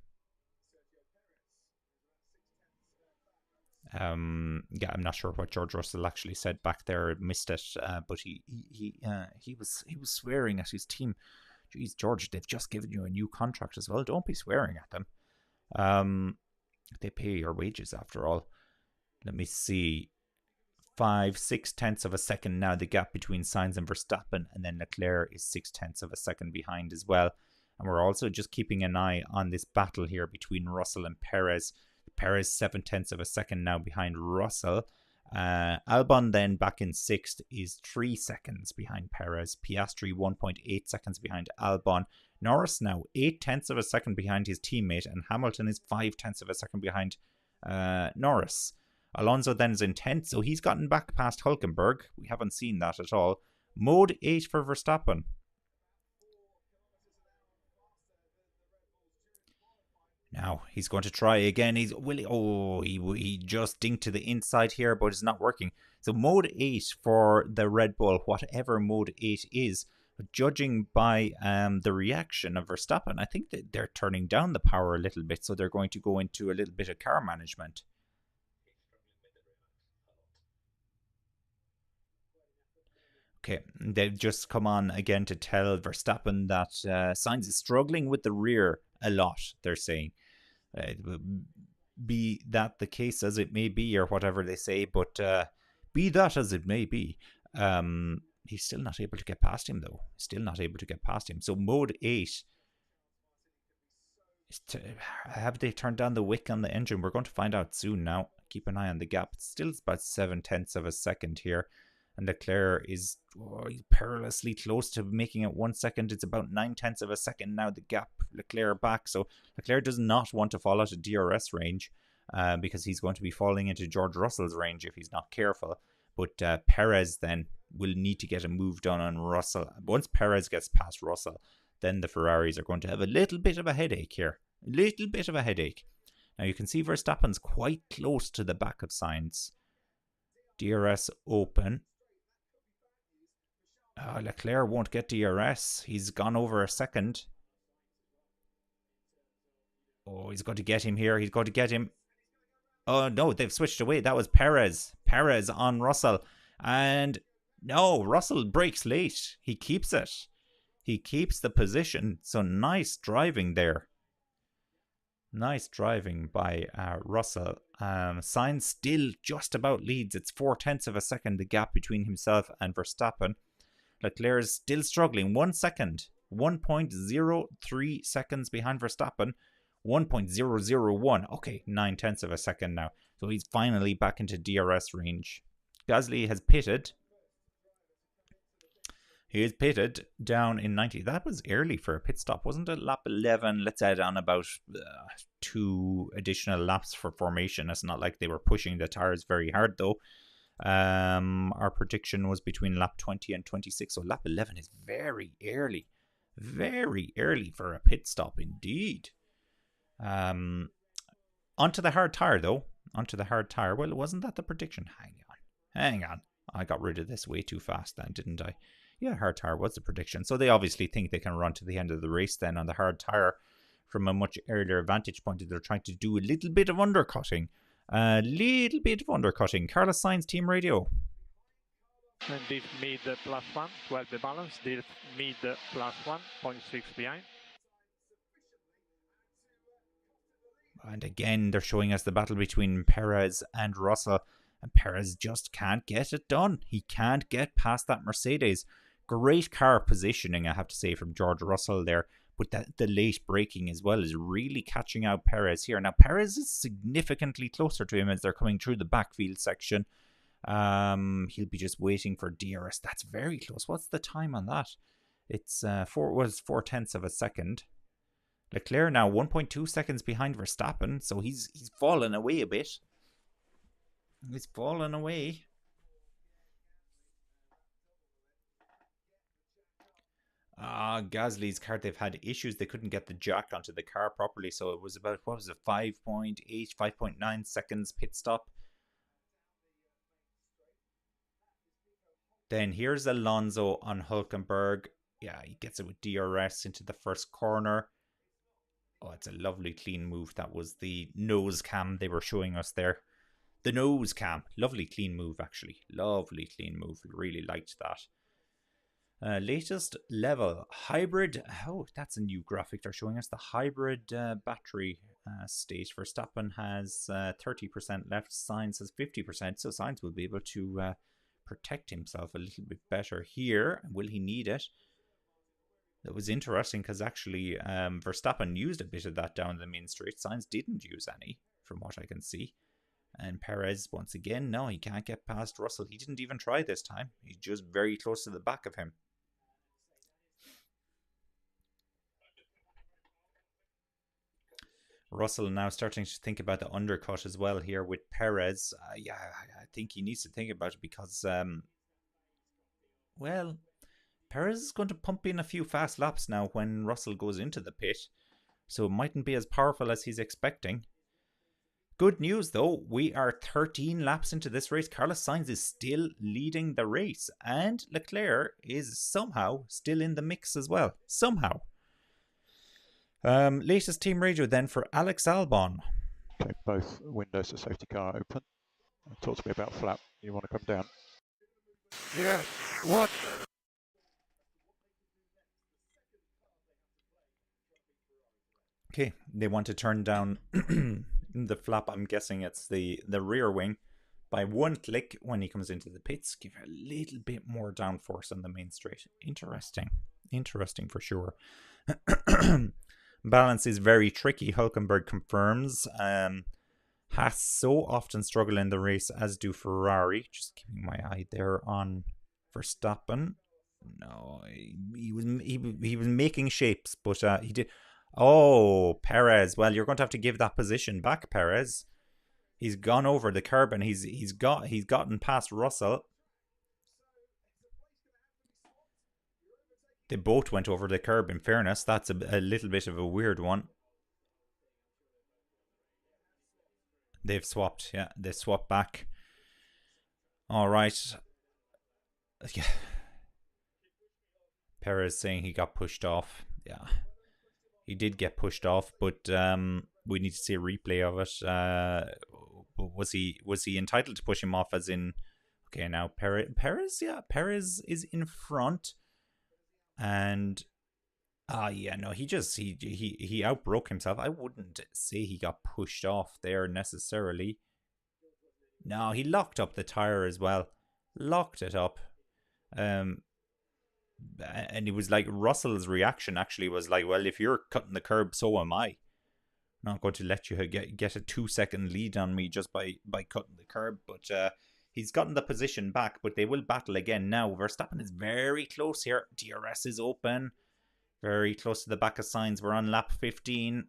Yeah, I'm not sure what George Russell actually said back there. Missed it, but he was swearing at his team. Geez, George, they've just given you a new contract as well. Don't be swearing at them. They pay your wages after all. Let me see. 5-6 tenths of a second now, the gap between Sainz and Verstappen, and then Leclerc is 6 tenths of a second behind as well. And we're also just keeping an eye on this battle here between Russell and Perez. Perez 7 tenths of a second now behind Russell. Albon then back in 6th is 3 seconds behind Perez. Piastri 1.8 seconds behind Albon. Norris now 8 tenths of a second behind his teammate, and Hamilton is 5 tenths of a second behind Norris. Alonso then is in 10th, so he's gotten back past Hülkenberg. We haven't seen that at all. Mode 8 for Verstappen. Now, he's going to try again. He just dinked to the inside here, but it's not working. So mode 8 for the Red Bull, whatever mode 8 is, judging by the reaction of Verstappen, I think that they're turning down the power a little bit, so they're going to go into a little bit of car management. Okay, they've just come on again to tell Verstappen that Sainz is struggling with the rear a lot, they're saying. Be that the case as it may be, or whatever they say, but be that as it may be, he's still not able to get past him, though. Still not able to get past him. So mode 8, have they turned down the wick on the engine? We're going to find out soon now. Keep an eye on the gap. It's still about 7 tenths of a second here. And Leclerc is perilously close to making it 1 second. It's about 9 tenths of a second now, the gap. Leclerc back. So Leclerc does not want to fall out of DRS range because he's going to be falling into George Russell's range if he's not careful. But Perez then will need to get a move done on Russell. Once Perez gets past Russell, then the Ferraris are going to have a little bit of a headache here. A little bit of a headache. Now you can see Verstappen's quite close to the back of Sainz. DRS open. Leclerc won't get DRS. He's gone over a second. Oh, he's going to get him here. He's going to get him. Oh, no, they've switched away. That was Perez. Perez on Russell. And no, Russell breaks late. He keeps it. He keeps the position. So nice driving there. Nice driving by Russell. Sainz still just about leads. It's 4 tenths of a second, the gap between himself and Verstappen. Leclerc is still struggling. 1 second. 1.03 seconds behind Verstappen. 1.001. Okay, 9 tenths of a second now. So he's finally back into DRS range. Gasly has pitted. He is pitted down in 90. That was early for a pit stop, wasn't it? Lap 11. Let's add on about 2 additional laps for formation. It's not like they were pushing the tires very hard, though. Our prediction was between lap 20 and 26, so lap 11 is very early for a pit stop indeed. Onto the hard tire, though. Well, wasn't that the prediction? Hang on, I got rid of this way too fast then, didn't I? Yeah, hard tire was the prediction, so they obviously think they can run to the end of the race then on the hard tire from a much earlier vantage point. They're trying to do a little bit of undercutting. Carlos Sainz, Team Radio. And diff mid +1, 12 the balance, diff mid +1, 0.6 behind. And again, they're showing us the battle between Perez and Russell. And Perez just can't get it done. He can't get past that Mercedes. Great car positioning, I have to say, from George Russell there. But the late braking as well is really catching out Perez here. Now, Perez is significantly closer to him as they're coming through the backfield section. He'll be just waiting for DRS. That's very close. What's the time on that? It's 4 tenths of a second. Leclerc now 1.2 seconds behind Verstappen, so he's fallen away a bit. He's falling away. Gasly's car, they've had issues. They couldn't get the jack onto the car properly. So it was about, 5.8, 5.9 seconds pit stop. Then here's Alonso on Hülkenberg. Yeah, he gets it with DRS into the first corner. Oh, it's a lovely clean move. That was the nose cam they were showing us there. The nose cam. Lovely clean move, actually. Lovely clean move. Really liked that. Latest level. Hybrid. Oh, that's a new graphic they're showing us. The hybrid battery state. Verstappen has 30% left. Sainz has 50%. So Sainz will be able to protect himself a little bit better here. Will he need it? That was interesting because actually Verstappen used a bit of that down the main straight. Sainz didn't use any, from what I can see. And Perez, once again, no, he can't get past Russell. He didn't even try this time. He's just very close to the back of him. Russell now starting to think about the undercut as well here with Perez. Yeah, I think he needs to think about it because, well, Perez is going to pump in a few fast laps now when Russell goes into the pit. So it mightn't be as powerful as he's expecting. Good news though, we are 13 laps into this race. Carlos Sainz is still leading the race. And Leclerc is somehow still in the mix as well. Somehow. Latest team radio then for Alex Albon. Okay, both windows of safety car open. Talk to me about flap. You want to come down? Yes. What? Okay, they want to turn down the flap. I'm guessing it's the rear wing by 1 click when he comes into the pits. Give it a little bit more downforce on the main straight. Interesting for sure. Balance is very tricky. Hülkenberg confirms. Has so often struggled in the race, as do Ferrari. Just keeping my eye there on Verstappen. No, he was making shapes, but he did. Oh, Perez. Well, you're going to have to give that position back, Perez. He's gone over the curb and he's gotten past Russell. They both went over the curb, in fairness. That's a little bit of a weird one. They've swapped. Yeah, they swapped back. All right. Yeah. Perez saying he got pushed off. Yeah. He did get pushed off, but we need to see a replay of it. Was he entitled to push him off as in... Okay, now Perez? Yeah, Perez is in front. And yeah, no, he outbroke himself. I wouldn't say he got pushed off there necessarily. No, he locked up the tire as well. Locked it up. And he was like, Russell's reaction actually was like, well, if you're cutting the curb, so am I. I'm not going to let you get a 2-second lead on me just by cutting the curb. But he's gotten the position back, but they will battle again now. Verstappen is very close here. DRS is open. Very close to the back of Sainz. We're on lap 15.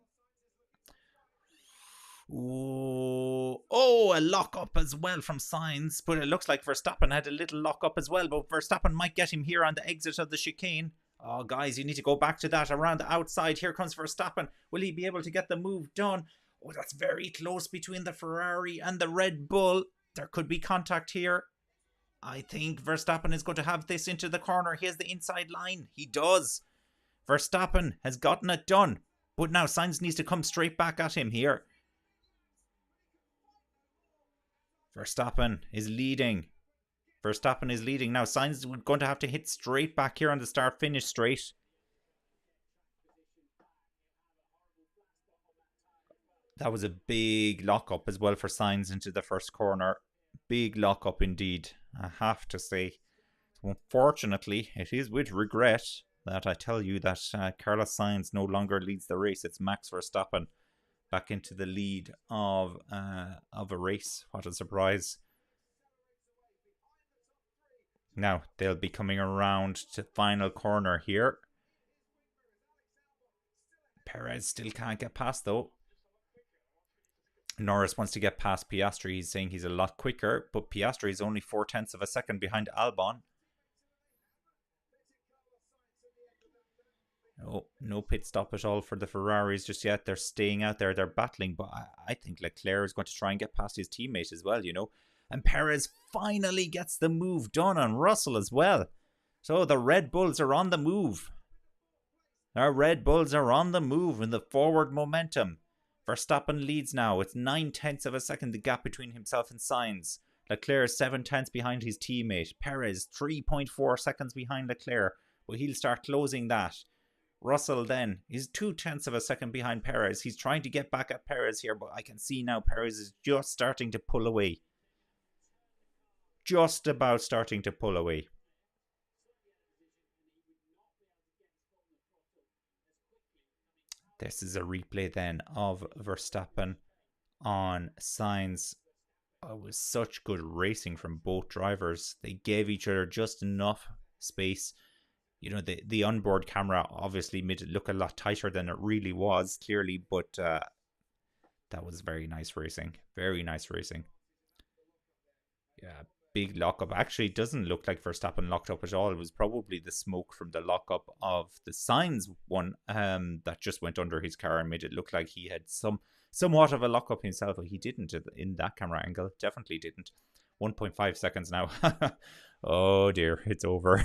Ooh. Oh, a lock up as well from Sainz. But it looks like Verstappen had a little lock up as well. But Verstappen might get him here on the exit of the chicane. Oh, guys, you need to go back to that around the outside. Here comes Verstappen. Will he be able to get the move done? Oh, that's very close between the Ferrari and the Red Bull. There could be contact here. I think Verstappen is going to have this into the corner. He has the inside line. He does. Verstappen has gotten it done. But now Sainz needs to come straight back at him here. Verstappen is leading. Verstappen is leading. Now Sainz is going to have to hit straight back here on the start-finish straight. That was a big lock-up as well for Sainz into the first corner. Big lock-up indeed, I have to say. Unfortunately, it is with regret that I tell you that Carlos Sainz no longer leads the race. It's Max Verstappen back into the lead of a race. What a surprise. Now, they'll be coming around to final corner here. Perez still can't get past though. Norris wants to get past Piastri. He's saying he's a lot quicker, but Piastri is only 0.4 of a second behind Albon. Oh, no pit stop at all for the Ferraris just yet. They're staying out there. They're battling, but I think Leclerc is going to try and get past his teammate as well, you know. And Perez finally gets the move done on Russell as well. So the Red Bulls are on the move. Our Red Bulls are on the move in the forward momentum. Verstappen leads now. It's 0.9 of a second, the gap between himself and Sainz. Leclerc 0.7 behind his teammate. Perez 3.4 seconds behind Leclerc, but he'll start closing that. Russell then is 0.2 of a second behind Perez. He's trying to get back at Perez here, but I can see now Perez is just starting to pull away. Just about starting to pull away. This is a replay then of Verstappen on Sainz. Oh, it was such good racing from both drivers. They gave each other just enough space. You know, the onboard camera obviously made it look a lot tighter than it really was, clearly, but that was very nice racing. Very nice racing. Yeah, big lockup. Actually, it doesn't look like Verstappen locked up at all. It was probably the smoke from the lockup of the Sainz one that just went under his car and made it look like he had somewhat of a lockup himself. But he didn't in that camera angle. Definitely didn't. 1.5 seconds now. Oh dear, it's over.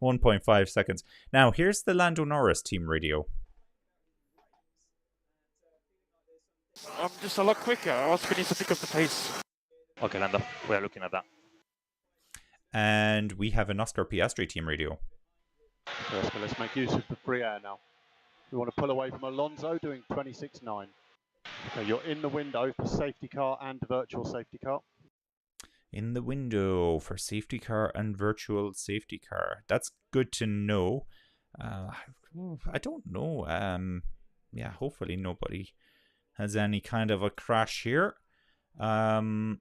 1.5 seconds. Now, here's the Lando Norris team radio. I'm just a lot quicker. I also need to pick up the pace. Okay, Lando, we are looking at that. And we have an Oscar Piastri team radio. Yes, so let's make use of the free air now. We want to pull away from Alonso doing 26.9. Okay, you're in the window for safety car and virtual safety car. In the window for safety car and virtual safety car. That's good to know. I don't know. Yeah, hopefully nobody has any kind of a crash here. Leclerc,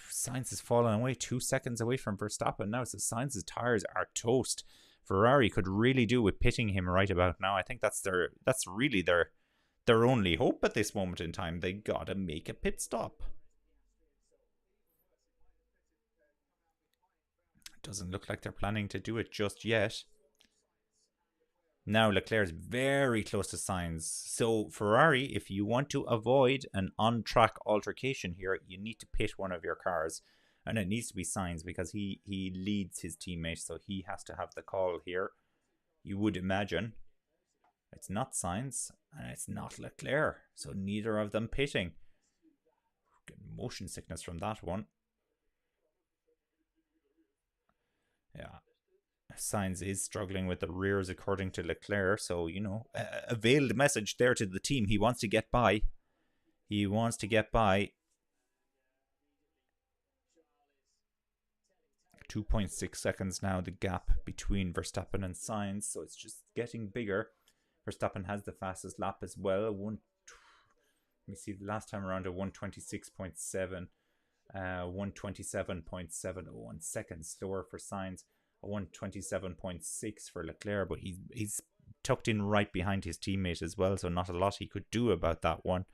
Sainz is falling away 2 seconds away from Verstappen now, so Sainz's tires are toast. Ferrari could really do with pitting him right about now. I think that's really their only hope at this moment in time. They gotta make a pit stop. Doesn't look like they're planning to do it just yet. Now Leclerc is very close to Sainz. So Ferrari, if you want to avoid an on-track altercation here, you need to pit one of your cars. And it needs to be Sainz because he leads his teammate, so he has to have the call here. You would imagine. It's not Sainz and it's not Leclerc. So neither of them pitting. Getting motion sickness from that one. Yeah. Sainz is struggling with the rears according to Leclerc, so, you know, a veiled message there to the team. He wants to get by. He wants to get by. 2.6 seconds now, the gap between Verstappen and Sainz, so it's just getting bigger. Verstappen has the fastest lap as well. Let me see, the last time around a 126.7. 127.7, 1 second slower for Sainz, a 127.6 for Leclerc, but he's tucked in right behind his teammate as well, so not a lot he could do about that one.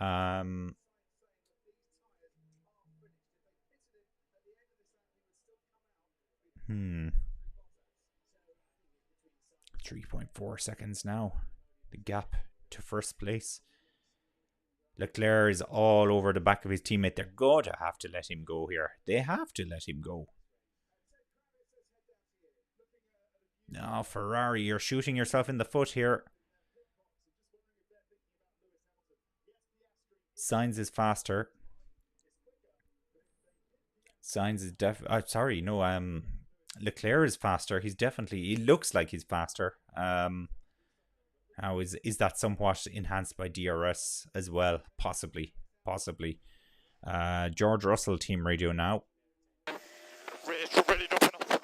3.4 seconds now, the gap to first place. Leclerc is all over the back of his teammate. They're going to have to let him go here. They have to let him go. No, Ferrari, you're shooting yourself in the foot here. Sainz is faster. Sainz is Leclerc is faster. He looks like he's faster. How is that somewhat enhanced by DRS as well? Possibly. George Russell team radio now. Ready to open up.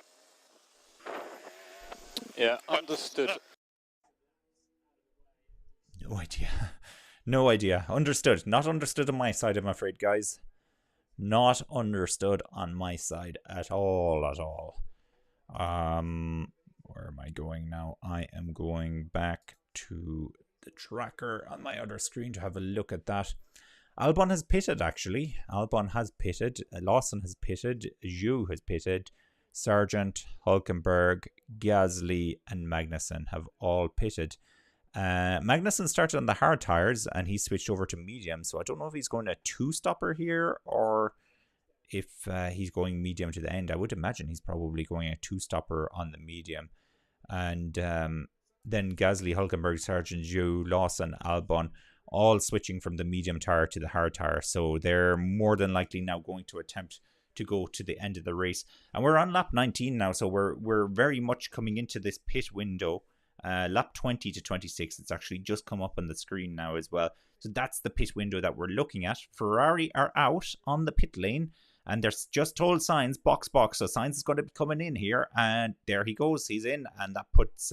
Yeah, understood. No idea. Understood. Not understood on my side, I'm afraid, guys. Not understood on my side at all. Where am I going now? I am going back to the tracker on my other screen to have a look at that. Albon has pitted, actually. Albon has pitted. Lawson has pitted. Zhou has pitted. Sargent, Hulkenberg, Gasly, and Magnussen have all pitted. Magnussen started on the hard tyres and he switched over to medium. So I don't know if he's going a two-stopper here or if he's going medium to the end. I would imagine he's probably going a two-stopper on the medium. And then Gasly, Hulkenberg, Sargent, Zhou, Lawson, Albon, all switching from the medium tyre to the hard tyre. So they're more than likely now going to attempt to go to the end of the race. And we're on lap 19 now, so we're very much coming into this pit window. Lap 20 to 26. It's actually just come up on the screen now as well. So that's the pit window that we're looking at. Ferrari are out on the pit lane. And they're just told Sainz, box. So Sainz is going to be coming in here. And there he goes. He's in. And that puts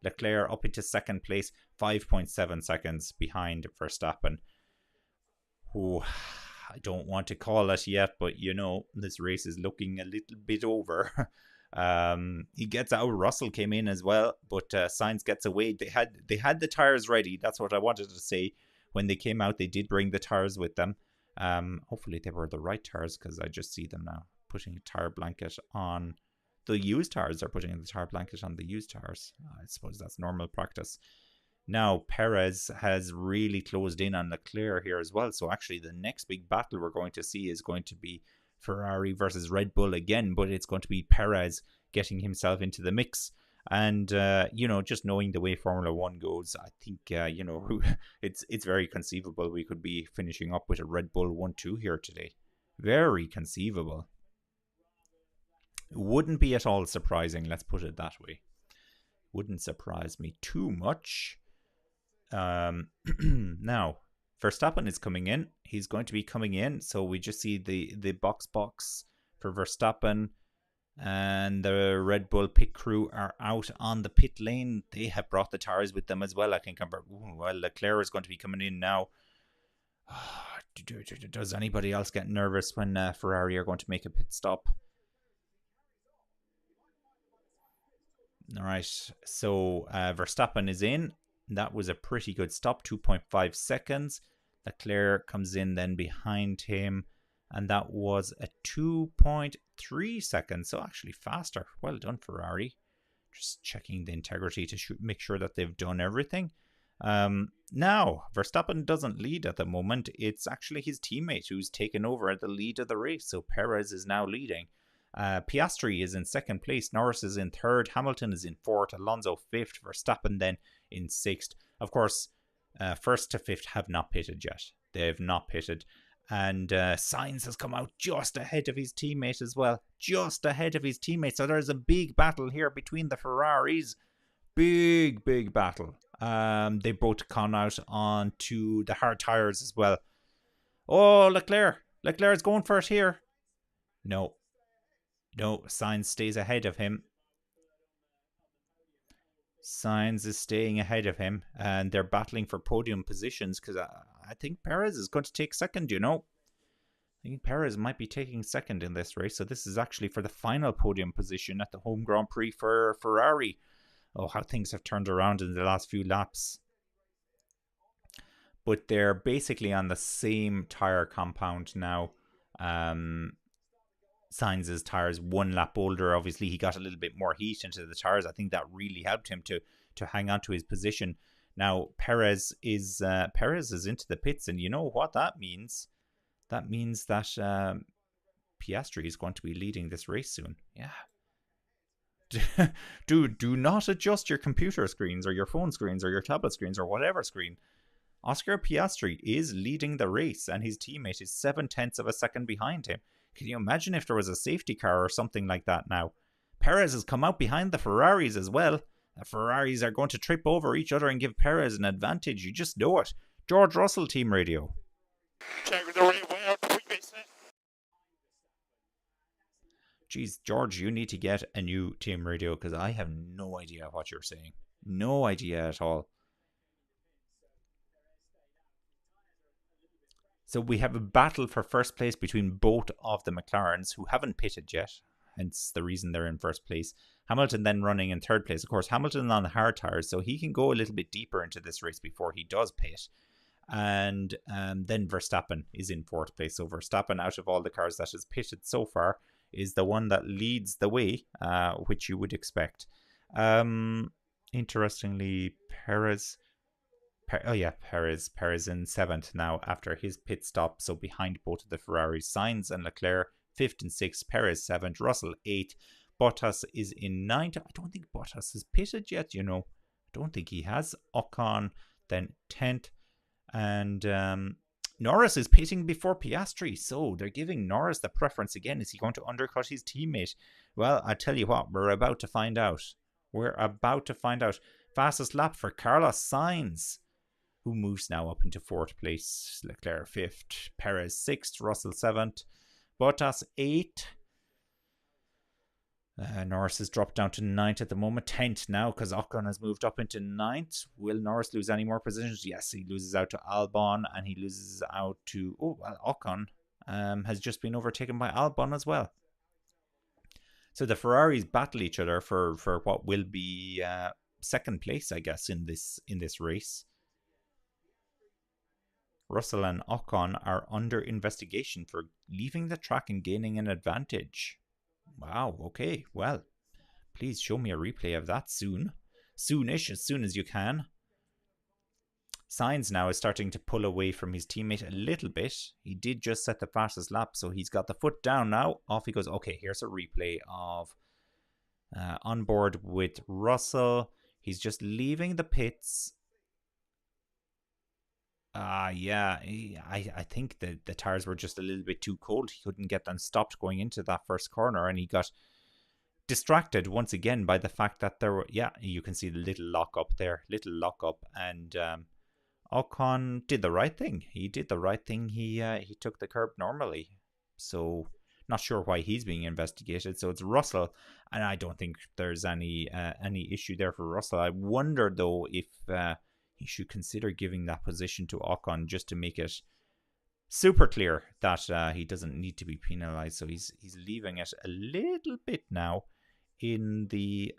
Leclerc up into second place. 5.7 seconds behind Verstappen. Who I don't want to call it yet. But, you know, this race is looking a little bit over. He gets out. Russell came in as well. But Sainz gets away. They had the tyres ready. That's what I wanted to say. When they came out, they did bring the tyres with them. Hopefully they were the right tires because I just see them now putting a tire blanket on the used tires. They're putting the tire blanket on the used tires. I suppose that's normal practice. Now Perez has really closed in on Leclerc here as well. So actually the next big battle we're going to see is going to be Ferrari versus Red Bull again, but it's going to be Perez getting himself into the mix. And, you know, just knowing the way Formula 1 goes, I think, you know, it's very conceivable we could be finishing up with a Red Bull 1-2 here today. Very conceivable. Wouldn't be at all surprising, let's put it that way. Wouldn't surprise me too much. Now, Verstappen is coming in. He's going to be coming in. So we just see the box for Verstappen. And the Red Bull pit crew are out on the pit lane. They have brought the tires with them as well. I think Leclerc is going to be coming in now. Does anybody else get nervous when Ferrari are going to make a pit stop? All right. So Verstappen is in. That was a pretty good stop. 2.5 seconds. Leclerc comes in then behind him. And that was a 2.3 seconds. So actually faster. Well done, Ferrari. Just checking the integrity to make sure that they've done everything. Now, Verstappen doesn't lead at the moment. It's actually his teammate who's taken over at the lead of the race. So Perez is now leading. Piastri is in second place. Norris is in third. Hamilton is in fourth. Alonso fifth. Verstappen then in sixth. Of course, first to fifth have not pitted yet. They have not pitted. And Sainz has come out just ahead of his teammate as well. Just ahead of his teammate. So there's a big battle here between the Ferraris. Big battle. They both come out onto the hard tyres as well. Oh, Leclerc. Leclerc's going for it here. No, Sainz stays ahead of him. Sainz is staying ahead of him. And they're battling for podium positions because I think Perez is going to take second, you know. I think Perez might be taking second in this race. So this is actually for the final podium position at the home Grand Prix for Ferrari. Oh, how things have turned around in the last few laps. But they're basically on the same tyre compound now. Sainz's tyres 1 lap older. Obviously, he got a little bit more heat into the tyres. I think that really helped him to hang on to his position. Now, Perez is into the pits, and you know what that means? That means that Piastri is going to be leading this race soon. Yeah. Do not adjust your computer screens or your phone screens or your tablet screens or whatever screen. Oscar Piastri is leading the race, and his teammate is 0.7 of a second behind him. Can you imagine if there was a safety car or something like that now? Perez has come out behind the Ferraris as well. The Ferraris are going to trip over each other and give Perez an advantage. You just know it. George Russell, Team Radio. Geez, George, you need to get a new Team Radio because I have no idea what you're saying. No idea at all. So we have a battle for first place between both of the McLarens who haven't pitted yet. hence the reason they're in first place. Hamilton then running in third place. Of course, Hamilton on the hard tires, so he can go a little bit deeper into this race before he does pit. And then Verstappen is in fourth place. So Verstappen, out of all the cars that has pitted so far, is the one that leads the way, which you would expect. Interestingly, Perez in seventh now after his pit stop. So behind both of the Ferraris, Sainz and Leclerc, fifth and sixth, Perez seventh, Russell eighth, Bottas is in ninth. I don't think Bottas has pitted yet, I don't think he has. Ocon then 10th. And Norris is pitting before Piastri, so they're giving Norris the preference again. Is he going to undercut his teammate? Well, I tell you what, we're about to find out. Fastest lap for Carlos Sainz, who moves now up into fourth place. Leclerc fifth, Perez sixth, Russell seventh, Bottas eighth. Norris has dropped down to 9th at the moment. 10th now because Ocon has moved up into 9th. Will Norris lose any more positions? Yes, he loses out to Albon and he loses out to... Ocon has just been overtaken by Albon as well. So the Ferraris battle each other for what will be second place, I guess, in this race. Russell and Ocon are under investigation for leaving the track and gaining an advantage. Wow, okay, well, please show me a replay of that soon. Soonish, as soon as you can. Sainz now is starting to pull away from his teammate a little bit. He did just set the fastest lap, so he's got the foot down now. Off he goes. Okay, here's a replay of on board with Russell. He's just leaving the pits. I think the tires were just a little bit too cold. He couldn't get them stopped going into that first corner, and he got distracted once again by the fact that there were, you can see the little lock up there, and Ocon did the right thing. He took the curb normally. So not sure why he's being investigated. So it's Russell, and I don't think there's any issue there for Russell. I wonder though if he should consider giving that position to Ocon just to make it super clear that he doesn't need to be penalised. So he's leaving it a little bit now in the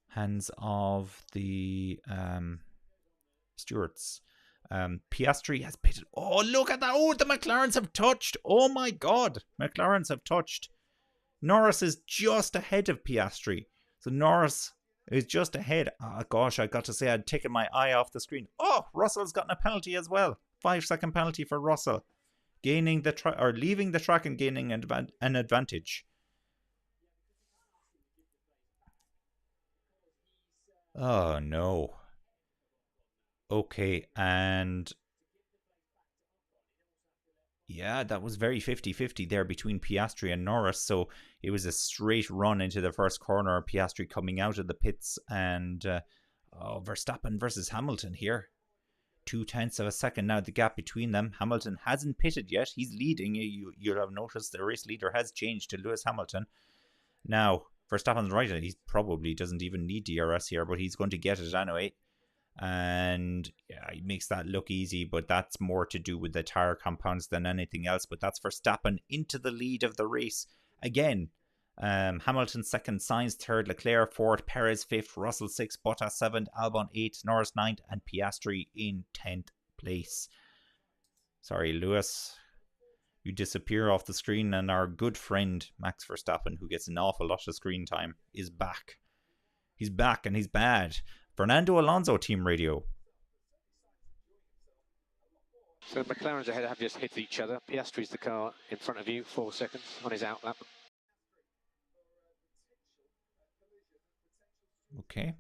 hands of the stewards. Piastri has pitted. Oh, look at that. Oh, the McLarens have touched. Oh my God. McLarens have touched. Norris is just ahead of Piastri. So Norris is just ahead. Oh gosh, I got to say I'd taken my eye off the screen. Oh, Russell's gotten a penalty as well. 5-second penalty for Russell. Gaining the track or leaving the track and gaining an advantage. Oh no. Okay, and yeah, that was very 50-50 there between Piastri and Norris. So it was a straight run into the first corner. Piastri coming out of the pits, and Verstappen versus Hamilton here. 0.2 of a second now, the gap between them. Hamilton hasn't pitted yet. He's leading. You'll have noticed the race leader has changed to Lewis Hamilton. Now, Verstappen's right. He probably doesn't even need DRS here, but he's going to get it anyway. And yeah, he makes that look easy, but that's more to do with the tire compounds than anything else. But that's Verstappen into the lead of the race again. Hamilton second, Sainz third, Leclerc fourth, Perez fifth, Russell sixth, Bottas seventh, Albon eighth, Norris ninth, and Piastri in 10th place. Sorry, Lewis, you disappear off the screen, and our good friend Max Verstappen, who gets an awful lot of screen time, is back. He's back and he's bad. Fernando Alonso, Team Radio. So the McLarens ahead have just hit each other. Piastri's the car in front of you, 4 seconds on his outlap. Okay.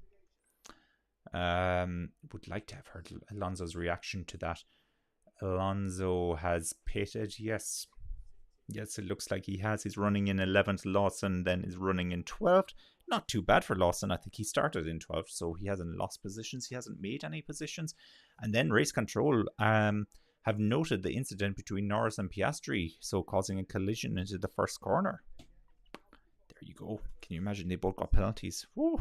Would like to have heard Alonso's reaction to that. Alonso has pitted, yes. Yes, it looks like he has. He's running in 11th. Lawson then is running in 12th. Not too bad for Lawson. I think he started in 12th, so he hasn't lost positions. He hasn't made any positions. And then Race Control have noted the incident between Norris and Piastri, so causing a collision into the first corner. There you go. Can you imagine? They both got penalties. Woo.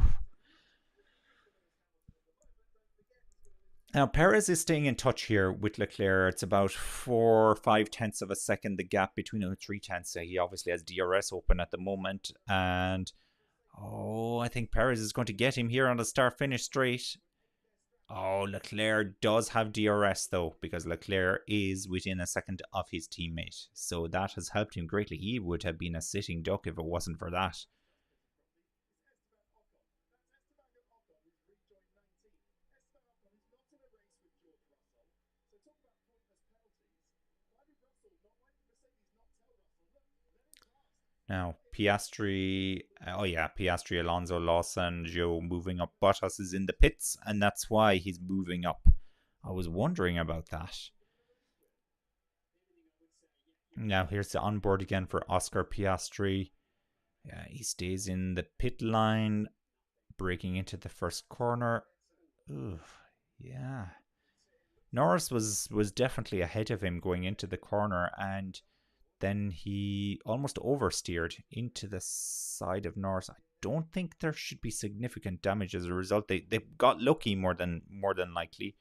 Now, Perez is staying in touch here with Leclerc. It's about 4 or 5 tenths of a second, the gap between them, 3 tenths. He obviously has DRS open at the moment. And, I think Perez is going to get him here on the start-finish straight. Oh, Leclerc does have DRS, though, because Leclerc is within a second of his teammate. So that has helped him greatly. He would have been a sitting duck if it wasn't for that. Now, Piastri, Piastri, Alonso, Lawson, Joe moving up. Bottas is in the pits, and that's why he's moving up. I was wondering about that. Now, here's the onboard again for Oscar Piastri. Yeah, he stays in the pit line, breaking into the first corner. Ooh, yeah. Norris was definitely ahead of him going into the corner, and then he almost oversteered into the side of Norris. I don't think there should be significant damage as a result. They got lucky more than likely.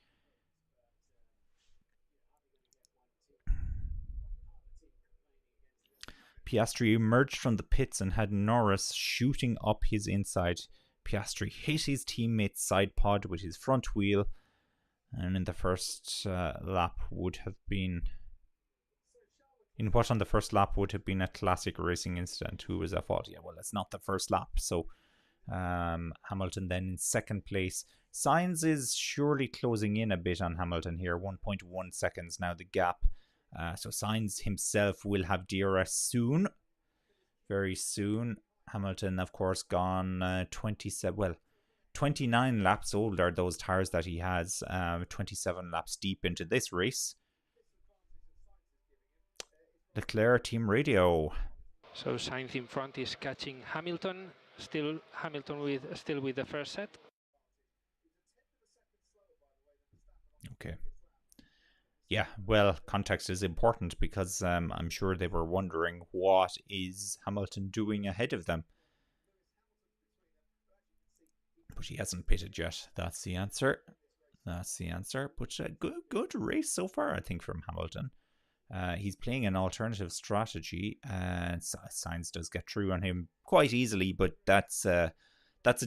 Piastri emerged from the pits and had Norris shooting up his inside. Piastri hit his teammate's side pod with his front wheel, and in the first lap would have been... in what on the first lap would have been a classic racing incident. Who was at fault? Yeah, well, it's not the first lap. So Hamilton then in second place. Sainz is surely closing in a bit on Hamilton here. 1.1 seconds now the gap. So Sainz himself will have DRS soon. Very soon. Hamilton, of course, gone 29 laps old are those tyres that he has. 27 laps deep into this race. Leclerc team radio. So Sainz in front is catching Hamilton. Still Hamilton with the first set. Okay. Yeah, well, context is important because I'm sure they were wondering what is Hamilton doing ahead of them. But he hasn't pitted yet. That's the answer. But good race so far, I think, from Hamilton. He's playing an alternative strategy, and Sainz does get through on him quite easily, but that's a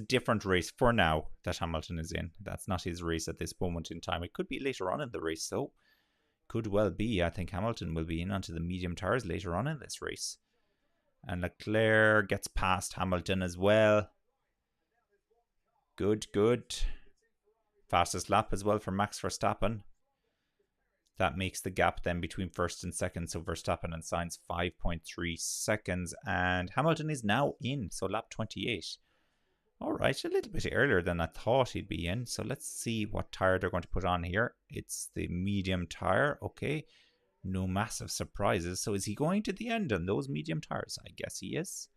different race for now that Hamilton is in. That's not his race at this moment in time. It could be later on in the race, though. Could well be. I think Hamilton will be in onto the medium tires later on in this race. And Leclerc gets past Hamilton as well. Good. Fastest lap as well for Max Verstappen. That makes the gap then between first and second. So Verstappen and Sainz 5.3 seconds. And Hamilton is now in. So lap 28. All right, a little bit earlier than I thought he'd be in. So let's see what tyre they're going to put on here. It's the medium tyre. Okay. No massive surprises. So is he going to the end on those medium tyres? I guess he is.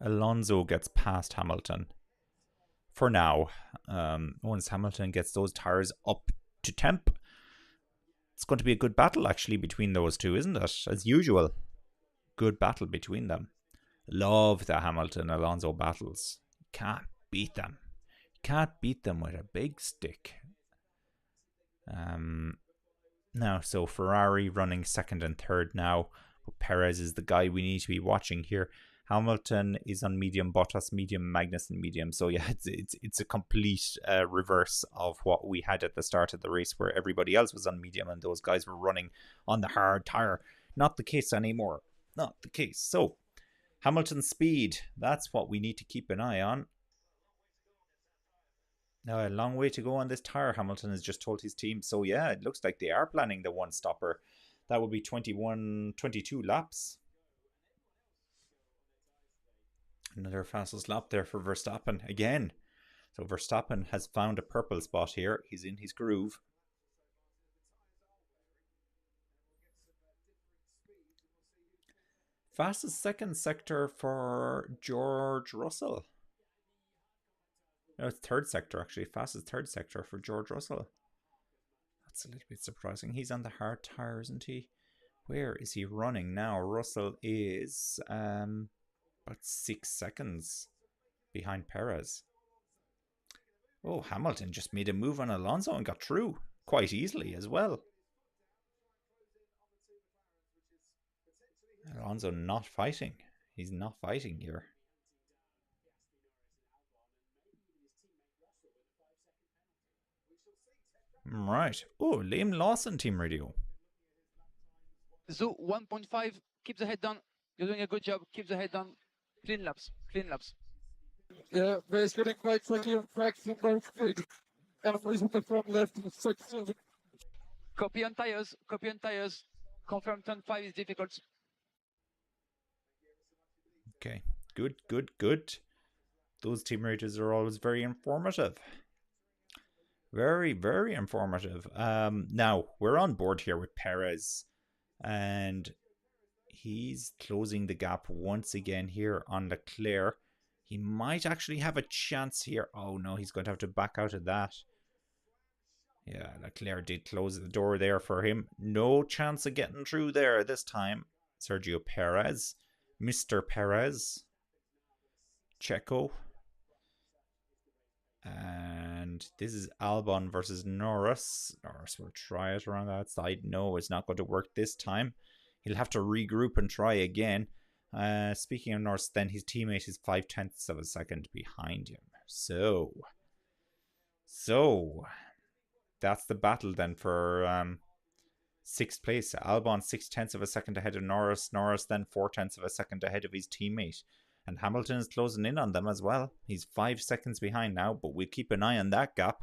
Alonso gets past Hamilton for now. Once Hamilton gets those tyres up to temp, it's going to be a good battle actually between those two, isn't it? As usual, good battle between them. Love the Hamilton-Alonso battles. Can't beat them. Can't beat them with a big stick. Now, so Ferrari running second and third now. But Perez is the guy we need to be watching here. Hamilton is on medium, Bottas medium, Magnussen medium. So yeah, it's a complete reverse of what we had at the start of the race, where everybody else was on medium and those guys were running on the hard tire. Not the case anymore. Not the case. So Hamilton's speed, that's what we need to keep an eye on. Now, a long way to go on this tire, Hamilton has just told his team. So yeah, it looks like they are planning the one stopper. That will be 22 laps. Another fastest lap there for Verstappen again. So Verstappen has found a purple spot here. He's in his groove. Fastest second sector for George Russell. No, it's third sector actually. Fastest third sector for George Russell. That's a little bit surprising. He's on the hard tire, isn't he? Where is he running now? Russell is about 6 seconds behind Perez. Oh, Hamilton just made a move on Alonso and got through quite easily as well. Alonso not fighting. He's not fighting here. Right. Oh, Liam Lawson, Team Radio. Zoo 1.5, keep the head down. You're doing a good job. Keep the head down. Clean laps. Clean laps. Yeah, but it's getting quite tricky on tracks and both big. Everybody's on the front left and 6-7. Copy on tires. Copy on tires. Confirm turn 5 is difficult. Okay. Good, good, good. Those team ratings are always very informative. Very, very informative. Now, we're on board here with Perez. And he's closing the gap once again here on Leclerc. He might actually have a chance here. Oh no, he's going to have to back out of that. Yeah, Leclerc did close the door there for him. No chance of getting through there this time. Sergio Perez. Mr. Perez. Checo. And this is Albon versus Norris. Norris will try it around the outside. No, it's not going to work this time. He'll have to regroup and try again. Speaking of Norris, then his teammate is 0.5 of a second behind him. So that's the battle then for 6th place. Albon 0.6 of a second ahead of Norris. Norris then 0.4 of a second ahead of his teammate. And Hamilton is closing in on them as well. He's 5 seconds behind now, but we'll keep an eye on that gap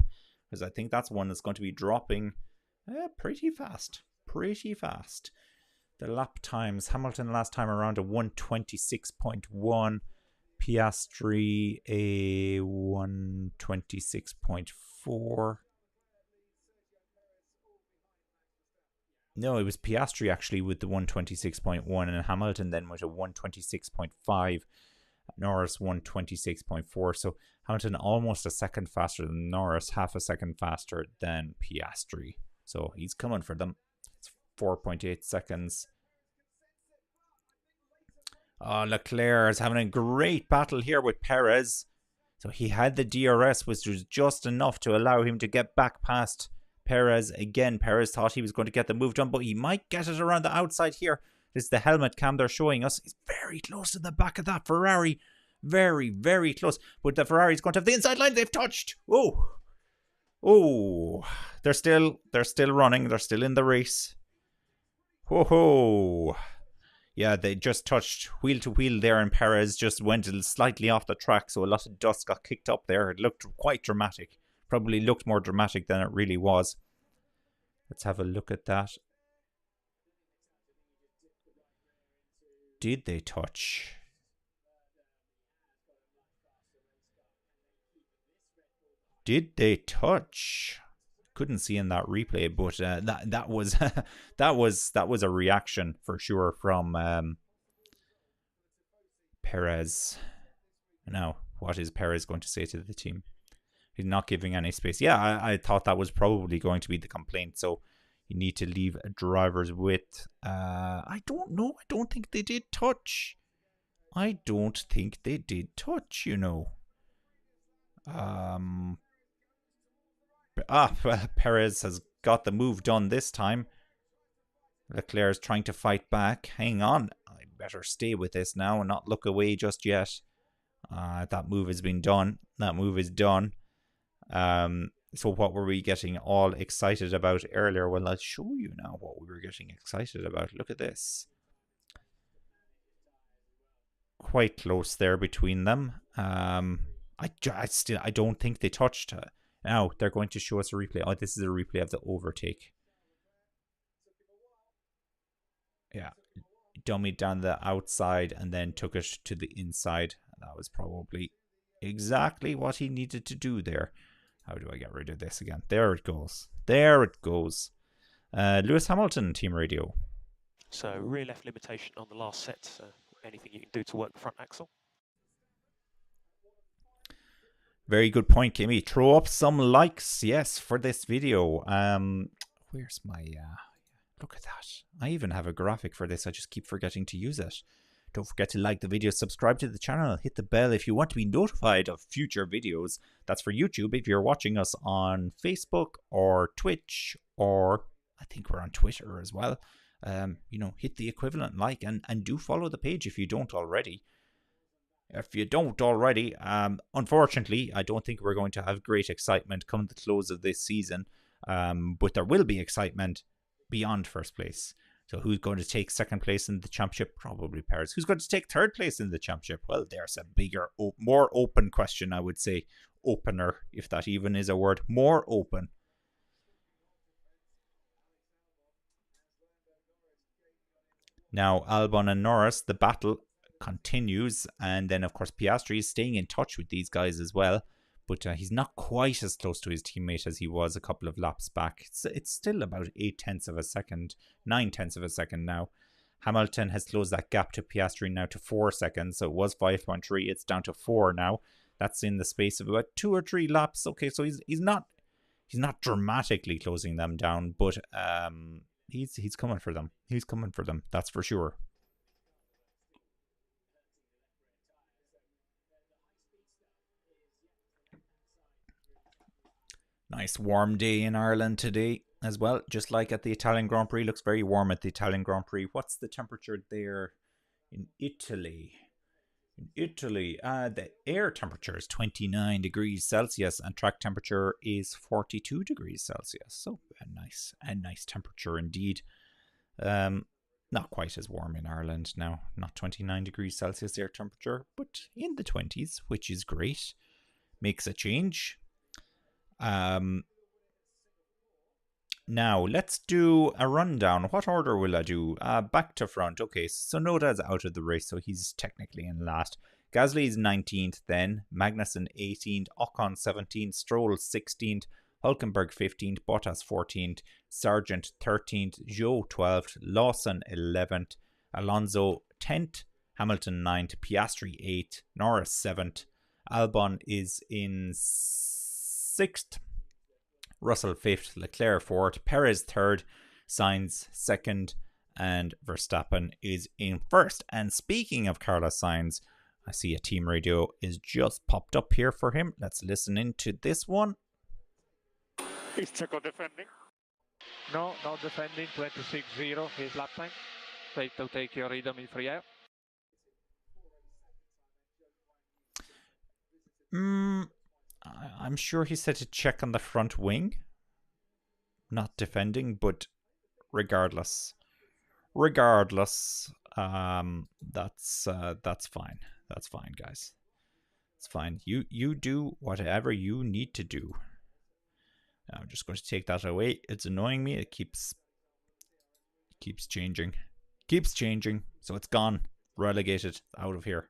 because I think that's one that's going to be dropping pretty fast. Pretty fast. The lap times. Hamilton last time around a 126.1. Piastri a 126.4. No, it was Piastri actually with the 126.1 and Hamilton then with a 126.5. Norris 126.4. So Hamilton almost a second faster than Norris, half a second faster than Piastri. So he's coming for them. It's 4.8 seconds. Oh, Leclerc is having a great battle here with Perez. So he had the DRS, which was just enough to allow him to get back past Perez. Again, Perez thought he was going to get the move done, but he might get it around the outside here. This is the helmet cam they're showing us. He's very close to the back of that Ferrari. Very, very close. But the Ferrari's going to have the inside line. They've touched. Oh. They're still running. They're still in the race. Whoa. Yeah, they just touched wheel to wheel there, and Perez just went slightly off the track. So a lot of dust got kicked up there. It looked quite dramatic. Probably looked more dramatic than it really was. Let's have a look at that. Did they touch? Did they touch? Couldn't see in that replay, but that was that was a reaction for sure from Perez. Now, what is Perez going to say to the team? He's not giving any space. Yeah, I thought that was probably going to be the complaint. So you need to leave drivers with. I don't know. I don't think they did touch. I don't think they did touch, you know. Well, Perez has got the move done this time. Leclerc is trying to fight back. Hang on. I better stay with this now and not look away just yet. That move has been done. That move is done. So what were we getting all excited about earlier? Well, I'll show you now what we were getting excited about. Look at this. Quite close there between them. I don't think they touched. Now they're going to show us a replay. Oh, this is a replay of the overtake. Yeah, dummied down the outside and then took it to the inside. That was probably exactly what he needed to do there. How do I get rid of this again? There it goes. There it goes. Lewis Hamilton, Team Radio. So rear left limitation on the last set. So anything you can do to work the front axle. Very good point, Kimmy. Throw up some likes, yes, for this video. Where's my... Look at that. I even have a graphic for this. I just keep forgetting to use it. Don't forget to like the video, subscribe to the channel, hit the bell if you want to be notified of future videos. That's for YouTube. If you're watching us on Facebook or Twitch, or I think we're on Twitter as well, hit the equivalent like and do follow the page if you don't already. If you don't already, unfortunately, I don't think we're going to have great excitement come the close of this season. But there will be excitement beyond first place. So who's going to take second place in the championship? Probably Perez. Who's going to take third place in the championship? Well, there's a bigger, more open question, I would say. Opener, if that even is a word. More open. Now, Albon and Norris, the battle continues. And then, of course, Piastri is staying in touch with these guys as well. But he's not quite as close to his teammate as he was a couple of laps back. It's still about 0.8 of a second, 0.9 of a second now. Hamilton has closed that gap to Piastri now to 4 seconds. So it was 5.3. It's down to 4 now. That's in the space of about 2 or 3 laps. Okay, so he's not dramatically closing them down, but he's coming for them. He's coming for them. That's for sure. Nice warm day in Ireland today as well, just like at the Italian Grand Prix. Looks very warm at the Italian Grand Prix. What's the temperature there in Italy? In Italy, the air temperature is 29 degrees Celsius and track temperature is 42 degrees Celsius. So a nice temperature indeed. Not quite as warm in Ireland now. Not 29 degrees Celsius air temperature, but in the 20s, which is great. Makes a change. Now let's do a rundown. What order will I do? Back to front. Okay, so Noda's out of the race, so he's technically in last. Gasly is 19th then, Magnussen 18th, Ocon 17th, Stroll 16th, Hulkenberg 15th, Bottas 14th, Sargent 13th, Zhou 12th, Lawson 11th, Alonso 10th, Hamilton 9th, Piastri 8th, Norris 7th, Albon is in 6th, Russell 5th, Leclerc 4th, Perez 3rd, Sainz 2nd, and Verstappen is in 1st. And speaking of Carlos Sainz, I see a team radio is just popped up here for him. Let's listen into this one. Is Checo defending? No, not defending. 26.0 his lap time. Take your rhythm in free air. I'm sure he said to check on the front wing. Not defending, but regardless, that's fine. That's fine, guys. It's fine. You do whatever you need to do. Now I'm just going to take that away. It's annoying me. It keeps changing. So it's gone. Relegated out of here.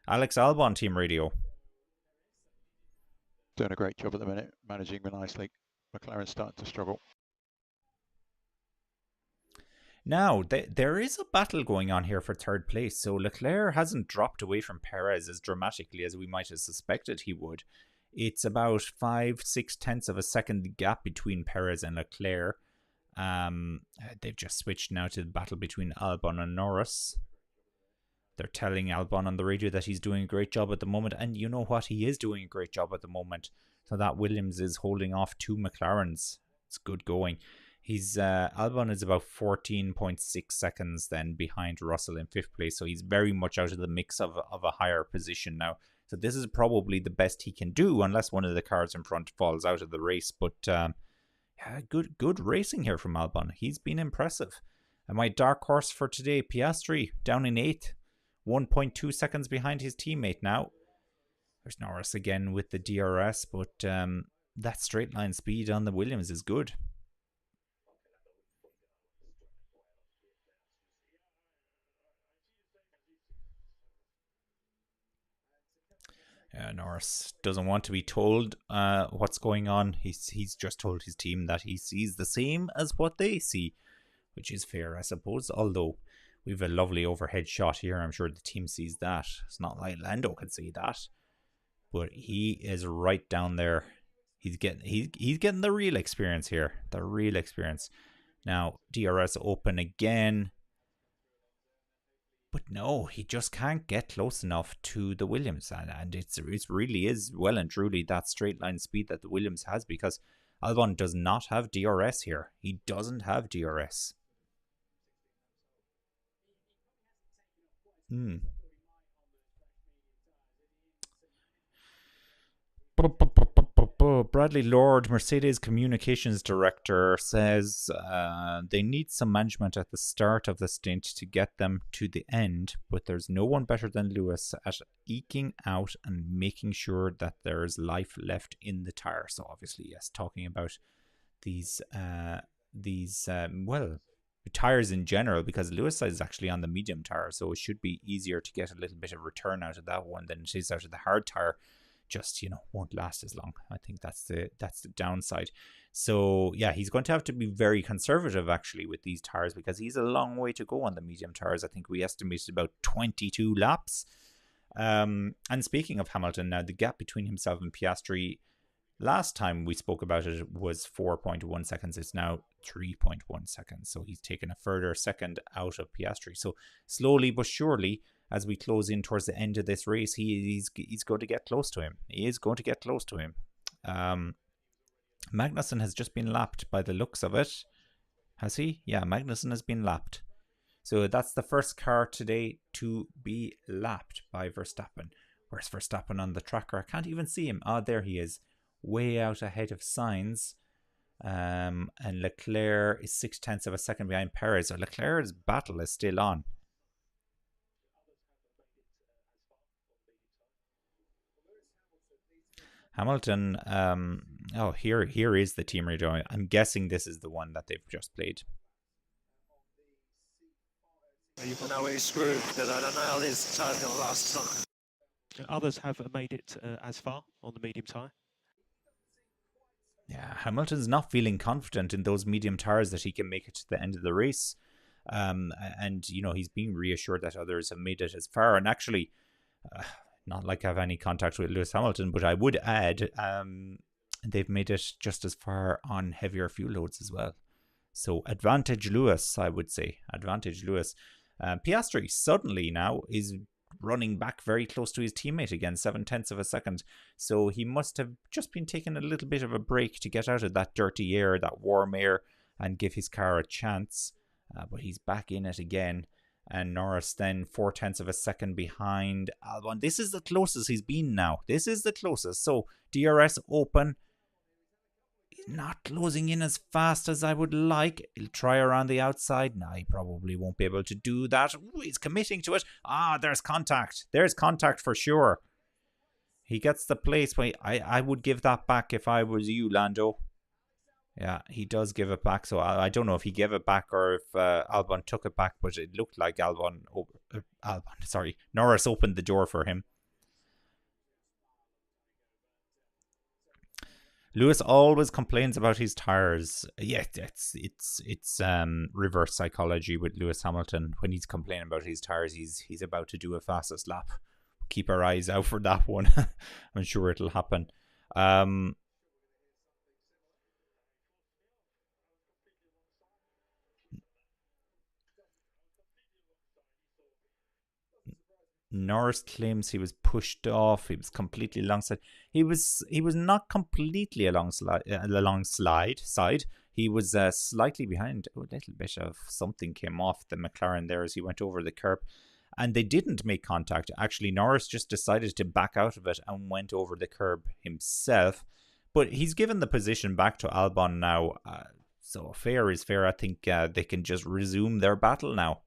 Alex Albon, team radio. Doing a great job at the minute, managing them nicely. McLaren's starting to struggle. Now, there is a battle going on here for third place. So Leclerc hasn't dropped away from Perez as dramatically as we might have suspected he would. It's about 5-6 tenths of a second gap between Perez and Leclerc. They've just switched now to the battle between Albon and Norris. They're telling Albon on the radio that he's doing a great job at the moment. And you know what? He is doing a great job at the moment. So that Williams is holding off 2 McLarens. It's good going. Albon is about 14.6 seconds then behind Russell in 5th place. So he's very much out of the mix of a higher position now. So this is probably the best he can do unless one of the cars in front falls out of the race. But good racing here from Albon. He's been impressive. And my dark horse for today, Piastri, down in 8th. 1.2 seconds behind his teammate now. There's Norris again with the DRS, but that straight line speed on the Williams is good. Norris doesn't want to be told what's going on. He's just told his team that he sees the same as what they see, which is fair, I suppose, although we have a lovely overhead shot here. I'm sure the team sees that. It's not like Lando can see that. But he is right down there. He's getting the real experience here. The real experience. Now, DRS open again. But no, he just can't get close enough to the Williams. And it really is well and truly that straight line speed that the Williams has, because Albon does not have DRS here. He doesn't have DRS. Bradley Lord, Mercedes Communications Director, says they need some management at the start of the stint to get them to the end, but there's no one better than Lewis at eking out and making sure that there's life left in the tyre. So obviously, yes, talking about these tyres in general, because Lewis is actually on the medium tyre, so it should be easier to get a little bit of return out of that one than it is out of the hard tyre. Just, won't last as long. I think that's the downside. So yeah, he's going to have to be very conservative actually with these tires, because he's a long way to go on the medium tires. I think we estimated about 22 laps. And speaking of Hamilton, now the gap between himself and Piastri, last time we spoke about it, was 4.1 seconds. It's now 3.1 seconds. So he's taken a further second out of Piastri. So slowly but surely, as we close in towards the end of this race, he's going to get close to him. He is going to get close to him. Magnussen has just been lapped by the looks of it. Has he? Yeah, Magnussen has been lapped. So that's the first car today to be lapped by Verstappen. Where's Verstappen on the tracker? I can't even see him. There he is. Way out ahead of Sainz. And Leclerc is 0.6 of a second behind Perez. So Leclerc's battle is still on. Hamilton, here is the team radio. I'm guessing this is the one that they've just played. Now we're screwed, because I don't know how this tire's going to last. Others have made it as far on the medium tyre. Yeah, Hamilton's not feeling confident in those medium tyres that he can make it to the end of the race. And, he's being reassured that others have made it as far. And actually... not like I have any contact with Lewis Hamilton, but I would add they've made it just as far on heavier fuel loads as well. So advantage Lewis, I would say. Advantage Lewis. Piastri suddenly now is running back very close to his teammate again, 0.7 of a second. So he must have just been taking a little bit of a break to get out of that dirty air, that warm air, and give his car a chance. But he's back in it again. And Norris then 0.4 of a second behind Albon. This is the closest he's been now. This is the closest. So DRS open. Not closing in as fast as I would like. He'll try around the outside. No, he probably won't be able to do that. Ooh, he's committing to it. There's contact. There's contact for sure. He gets the place. I would give that back if I was you, Lando. Yeah, he does give it back. So I don't know if he gave it back or if Albon took it back, but it looked like Norris opened the door for him. Lewis always complains about his tires. Yeah, it's reverse psychology with Lewis Hamilton. When he's complaining about his tires, he's about to do a fastest lap. Keep our eyes out for that one. I'm sure it'll happen. Norris claims he was pushed off. He was completely alongside. He was not completely alongside. He was slightly behind. A little bit of something came off the McLaren there as he went over the curb, and they didn't make contact. Actually, Norris just decided to back out of it and went over the curb himself. But he's given the position back to Albon now. So fair is fair. I think they can just resume their battle now.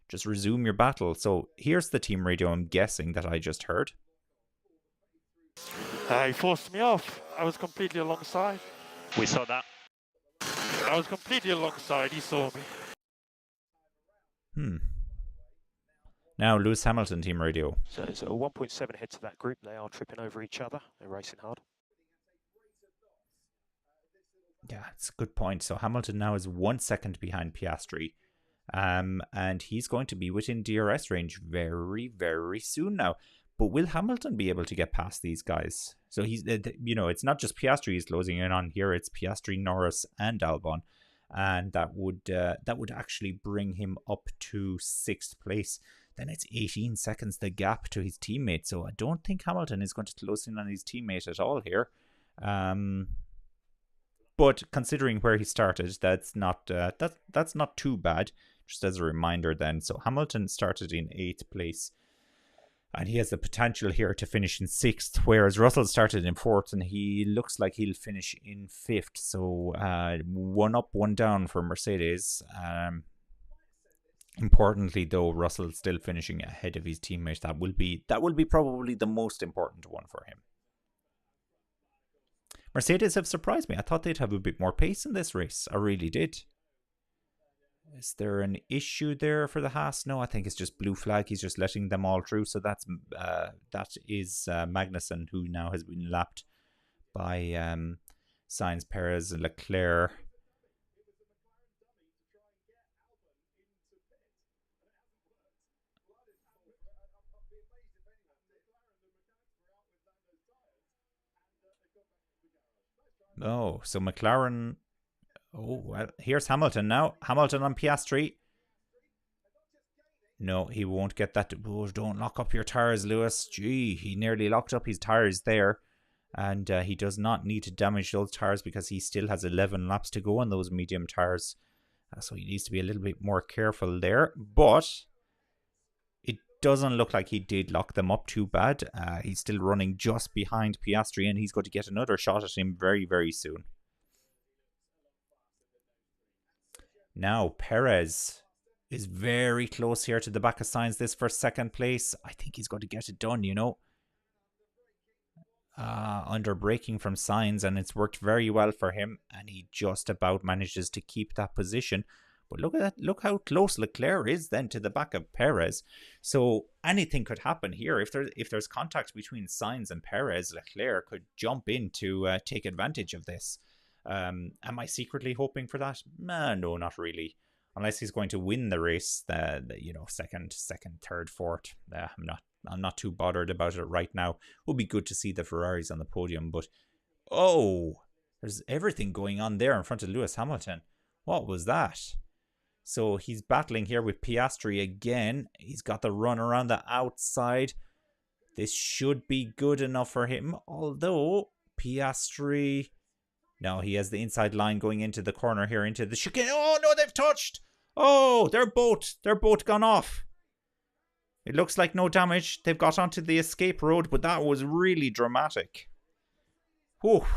Just resume your battle. So here's the team radio I'm guessing that I just heard. He forced me off. I was completely alongside. We saw that. I was completely alongside. He saw me. Now Lewis Hamilton team radio. So it's 1.7 ahead to that group. They are tripping over each other. They're racing hard. Yeah, it's a good point. So Hamilton now is 1 second behind Piastri. And he's going to be within DRS range very, very soon now. But will Hamilton be able to get past these guys? So he's, it's not just Piastri he's closing in on here. It's Piastri, Norris, and Albon. and that would actually bring him up to 6th place. Then it's 18 seconds the gap to his teammate, so I don't think Hamilton is going to close in on his teammate at all here. But considering where he started, that's not too bad. Just as a reminder, then, so Hamilton started in 8th place, and he has the potential here to finish in 6th, whereas Russell started in 4th, and he looks like he'll finish in 5th. So 1 up, 1 down for Mercedes. Importantly, though, Russell still finishing ahead of his teammate. That will be probably the most important one for him. Mercedes have surprised me. I thought they'd have a bit more pace in this race. I really did. Is there an issue there for the Haas? No, I think it's just blue flag. He's just letting them all through. So that is Magnussen, who now has been lapped by Sainz, Perez, and Leclerc. Oh, so McLaren. Oh, well, here's Hamilton now. Hamilton on Piastri. No, he won't get that. Oh, don't lock up your tires, Lewis. Gee, he nearly locked up his tires there. And he does not need to damage those tires because he still has 11 laps to go on those medium tires. So he needs to be a little bit more careful there. But it doesn't look like he did lock them up too bad. He's still running just behind Piastri, and he's going to get another shot at him very, very soon. Now, Perez is very close here to the back of Sainz. This for 2nd place. I think he's going to get it done, you know. Under braking from Sainz, and it's worked very well for him, and he just about manages to keep that position. But look at that. Look how close Leclerc is then to the back of Perez. So anything could happen here. If there's contact between Sainz and Perez, Leclerc could jump in to take advantage of this. Am I secretly hoping for that? No, not really. Unless he's going to win the race, second, third, fourth. I'm not too bothered about it right now. It would be good to see the Ferraris on the podium, but there's everything going on there in front of Lewis Hamilton. What was that? So he's battling here with Piastri again. He's got the run around the outside. This should be good enough for him, although Piastri... No, he has the inside line going into the corner here, into the chicane. Oh, no, they've touched. Oh, they're both gone off. It looks like no damage. They've got onto the escape road, but that was really dramatic. Whew.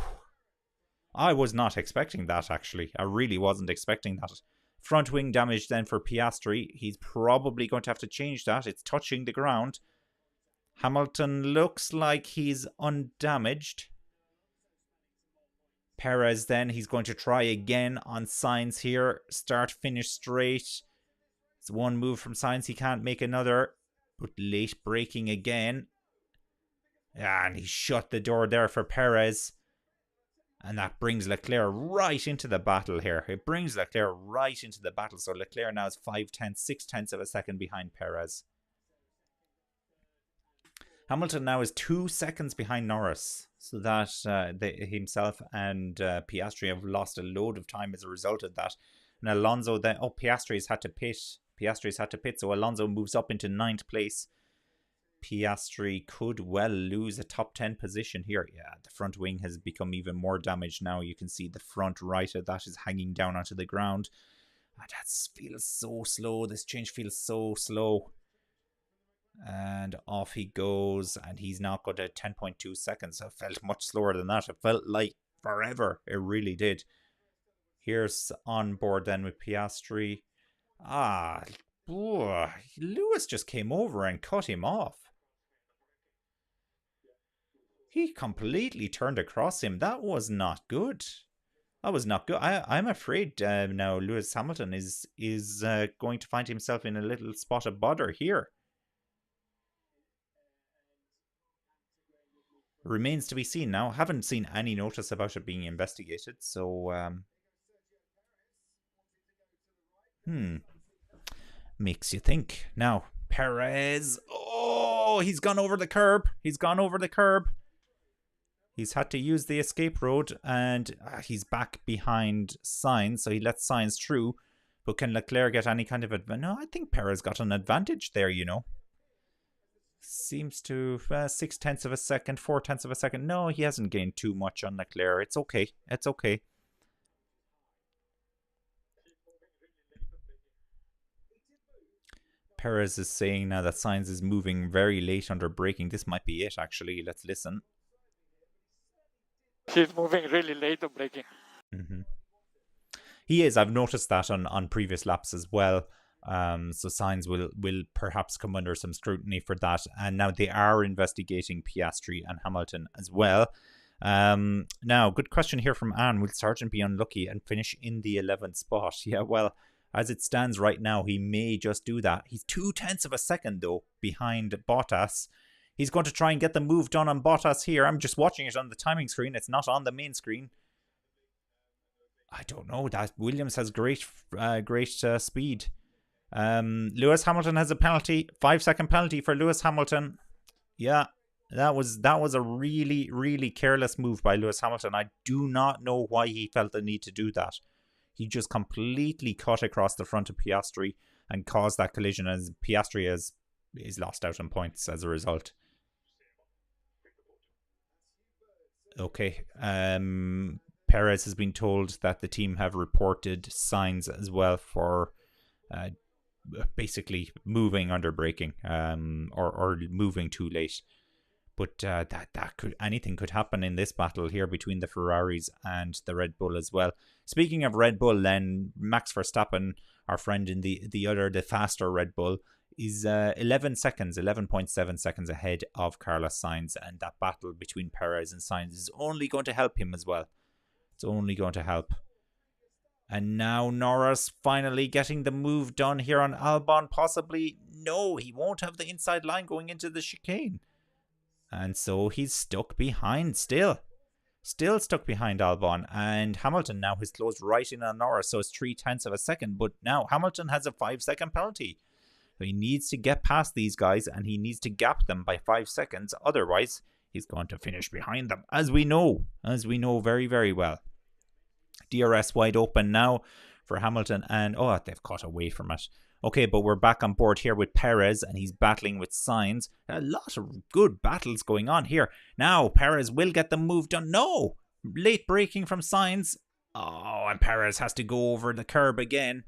I was not expecting that, actually. I really wasn't expecting that. Front wing damage then for Piastri. He's probably going to have to change that. It's touching the ground. Hamilton looks like he's undamaged. Perez then, he's going to try again on Sainz here. Start, finish straight. It's one move from Sainz. He can't make another. But late braking again. And he shut the door there for Perez. And that brings Leclerc right into the battle here. It brings Leclerc right into the battle. So Leclerc now is 6/10 of a second behind Perez. Hamilton now is 2 seconds behind Norris. So that himself and Piastri have lost a load of time as a result of that. And Alonso then... Oh, Piastri's had to pit. So Alonso moves up into 9th place. Piastri could well lose a top 10 position here. Yeah, the front wing has become even more damaged now. You can see the front right of that is hanging down onto the ground. That feels so slow. This change feels so slow. And off he goes, and he's now got a 10.2 seconds. It felt much slower than that. It felt like forever. It really did. Here's on board then with Piastri. Lewis just came over and cut him off. He completely turned across him. That was not good. I'm afraid now Lewis Hamilton is going to find himself in a little spot of bother here. Remains to be seen now. Haven't seen any notice about it being investigated, so makes you think. Now, Perez. Oh, he's gone over the curb. He's had to use the escape road, and he's back behind Sainz, so he lets Sainz through. But can Leclerc get any kind of advantage? No, I think Perez got an advantage there, you know. Seems to 0.6 of a second, 0.4 of a second. No, he hasn't gained too much on Leclerc. It's okay. It's okay. Perez is saying now that Sainz is moving very late under braking. This might be it, actually. Let's listen. He's moving really late on braking. He is. I've noticed that on previous laps as well. So Sainz will perhaps come under some scrutiny for that. And now they are investigating Piastri and Hamilton as well. Now, good question here from Anne. Will Sargent be unlucky and finish in the 11th spot? Yeah, well, as it stands right now, he may just do that. He's 0.2 of a second, though, behind Bottas. He's going to try and get the move done on Bottas here. I'm just watching it on the timing screen. It's not on the main screen. I don't know. That Williams has great speed. Lewis Hamilton has a penalty. 5-second penalty for Lewis Hamilton. Yeah, that was a really, really careless move by Lewis Hamilton. I do not know why he felt the need to do that. He just completely cut across the front of Piastri and caused that collision, as Piastri is lost out on points as a result. Okay. Perez has been told that the team have reported Sainz as well for basically moving under braking or moving too late. But anything could happen in this battle here between the Ferraris and the Red Bull as well. Speaking of Red Bull, then Max Verstappen, our friend in the faster Red Bull, is 11.7 seconds ahead of Carlos Sainz, and that battle between Perez and Sainz is only going to help him as well. It's only going to help. And now Norris finally getting the move done here on Albon. Possibly, no, he won't have the inside line going into the chicane. And so he's stuck behind still. Still stuck behind Albon. And Hamilton now has closed right in on Norris. So it's 0.3 of a second. But now Hamilton has a 5-second penalty. So he needs to get past these guys. And he needs to gap them by 5 seconds. Otherwise, he's going to finish behind them. As we know very, very well. DRS wide open now for Hamilton. And, they've cut away from it. Okay, but we're back on board here with Perez, and he's battling with Sainz. A lot of good battles going on here. Now, Perez will get the move done. No! Late braking from Sainz. Oh, and Perez has to go over the curb again.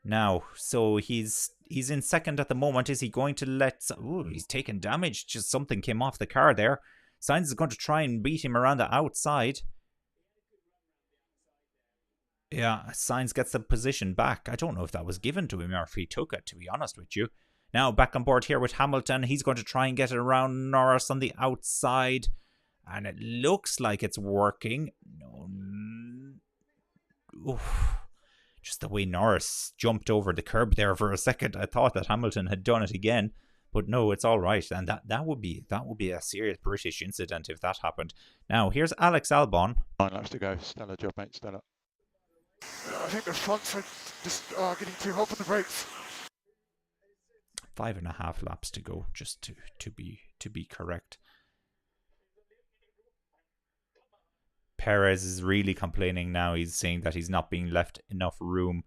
Now, so he's in second at the moment. Is he going to let... Ooh, he's taken damage. Just something came off the car there. Sainz is going to try and beat him around the outside. Yeah, Sainz gets the position back. I don't know if that was given to him or if he took it, to be honest with you. Now, back on board here with Hamilton. He's going to try and get it around Norris on the outside. And it looks like it's working. No. Oof. Just the way Norris jumped over the curb there for a second. I thought that Hamilton had done it again. But no, it's all right. And that would be a serious British incident if that happened. Now, here's Alex Albon. 9 laps to go. Stellar job, mate. Stellar. I think the fronts are just getting too hot on the brakes. 5.5 laps to go, just to be correct. Perez is really complaining now. He's saying that he's not being left enough room.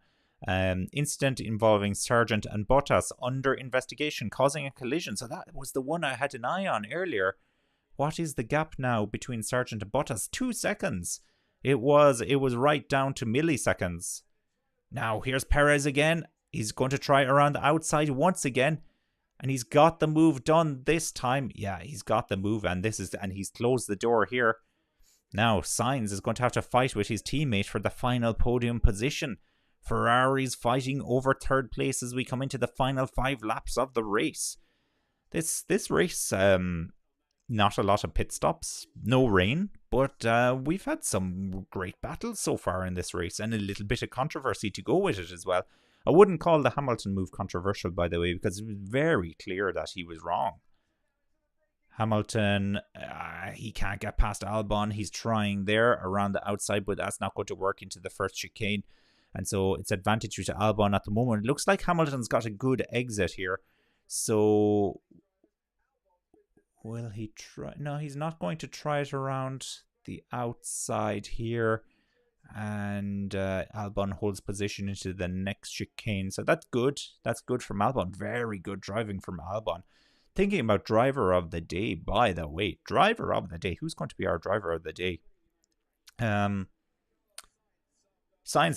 Incident involving Sargent and Bottas under investigation, causing a collision. So that was the one I had an eye on earlier. What is the gap now between Sargent and Bottas? 2 seconds. It was right down to milliseconds. Now here's Perez again. He's going to try around the outside once again. And he's got the move done this time. Yeah, he's got the move, and he's closed the door here. Now Sainz is going to have to fight with his teammate for the final podium position. Ferrari's fighting over third place as we come into the final 5 laps of the race. This race, not a lot of pit stops, no rain, but we've had some great battles so far in this race, and a little bit of controversy to go with it as well. I wouldn't call the Hamilton move controversial, by the way, because it was very clear that he was wrong. Hamilton, he can't get past Albon. He's trying there around the outside, but that's not going to work into the first chicane. And so it's advantage to Albon at the moment. It looks like Hamilton's got a good exit here. So... Will he try? No, he's not going to try it around the outside here. And Albon holds position into the next chicane. So that's good. That's good from Albon. Very good driving from Albon. Thinking about driver of the day, by the way. Driver of the day. Who's going to be our driver of the day? Sainz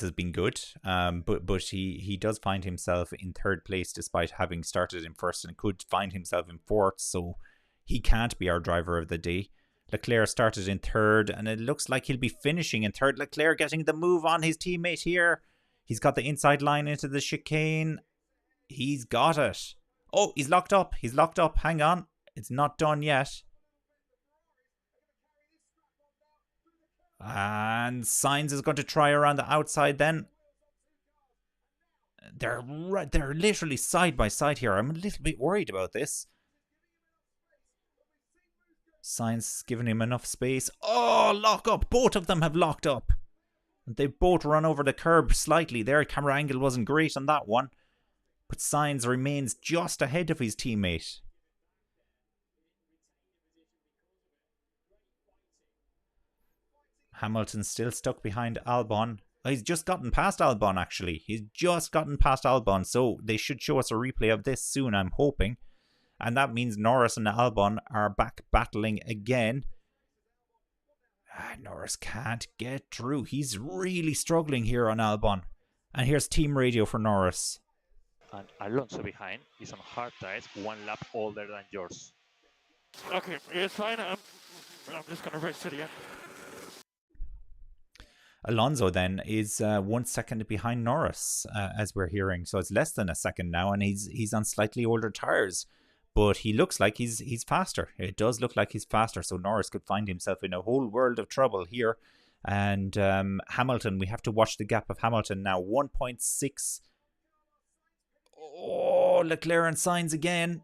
has been good, but he does find himself in third place despite having started in first, and could find himself in fourth, so he can't be our driver of the day. Leclerc started in third, and it looks like he'll be finishing in third. Leclerc getting the move on his teammate here. He's got the inside line into the chicane. He's got it. Oh, he's locked up. He's locked up. Hang on. It's not done yet. And Sainz is going to try around the outside then. They're literally side by side here. I'm a little bit worried about this. Sainz giving him enough space. Oh, lock up. Both of them have locked up. They both run over the curb slightly there. Camera angle wasn't great on that one. But Sainz remains just ahead of his teammate. Hamilton still stuck behind Albon. He's just gotten past Albon, actually. He's just gotten past Albon. So they should show us a replay of this soon, I'm hoping. And that means Norris and Albon are back battling again. Norris can't get through. He's really struggling here on Albon. And here's team radio for Norris. And Alonso behind is on hard tires, 1 lap older than yours. Okay, it's fine. I'm just going to race to the end. Alonso then is 1 second behind Norris, as we're hearing. So it's less than a second now, and he's on slightly older tires. But he looks like he's faster. It does look like he's faster. So Norris could find himself in a whole world of trouble here. And Hamilton, we have to watch the gap of Hamilton now. 1.6. Oh, Leclerc and Sainz again.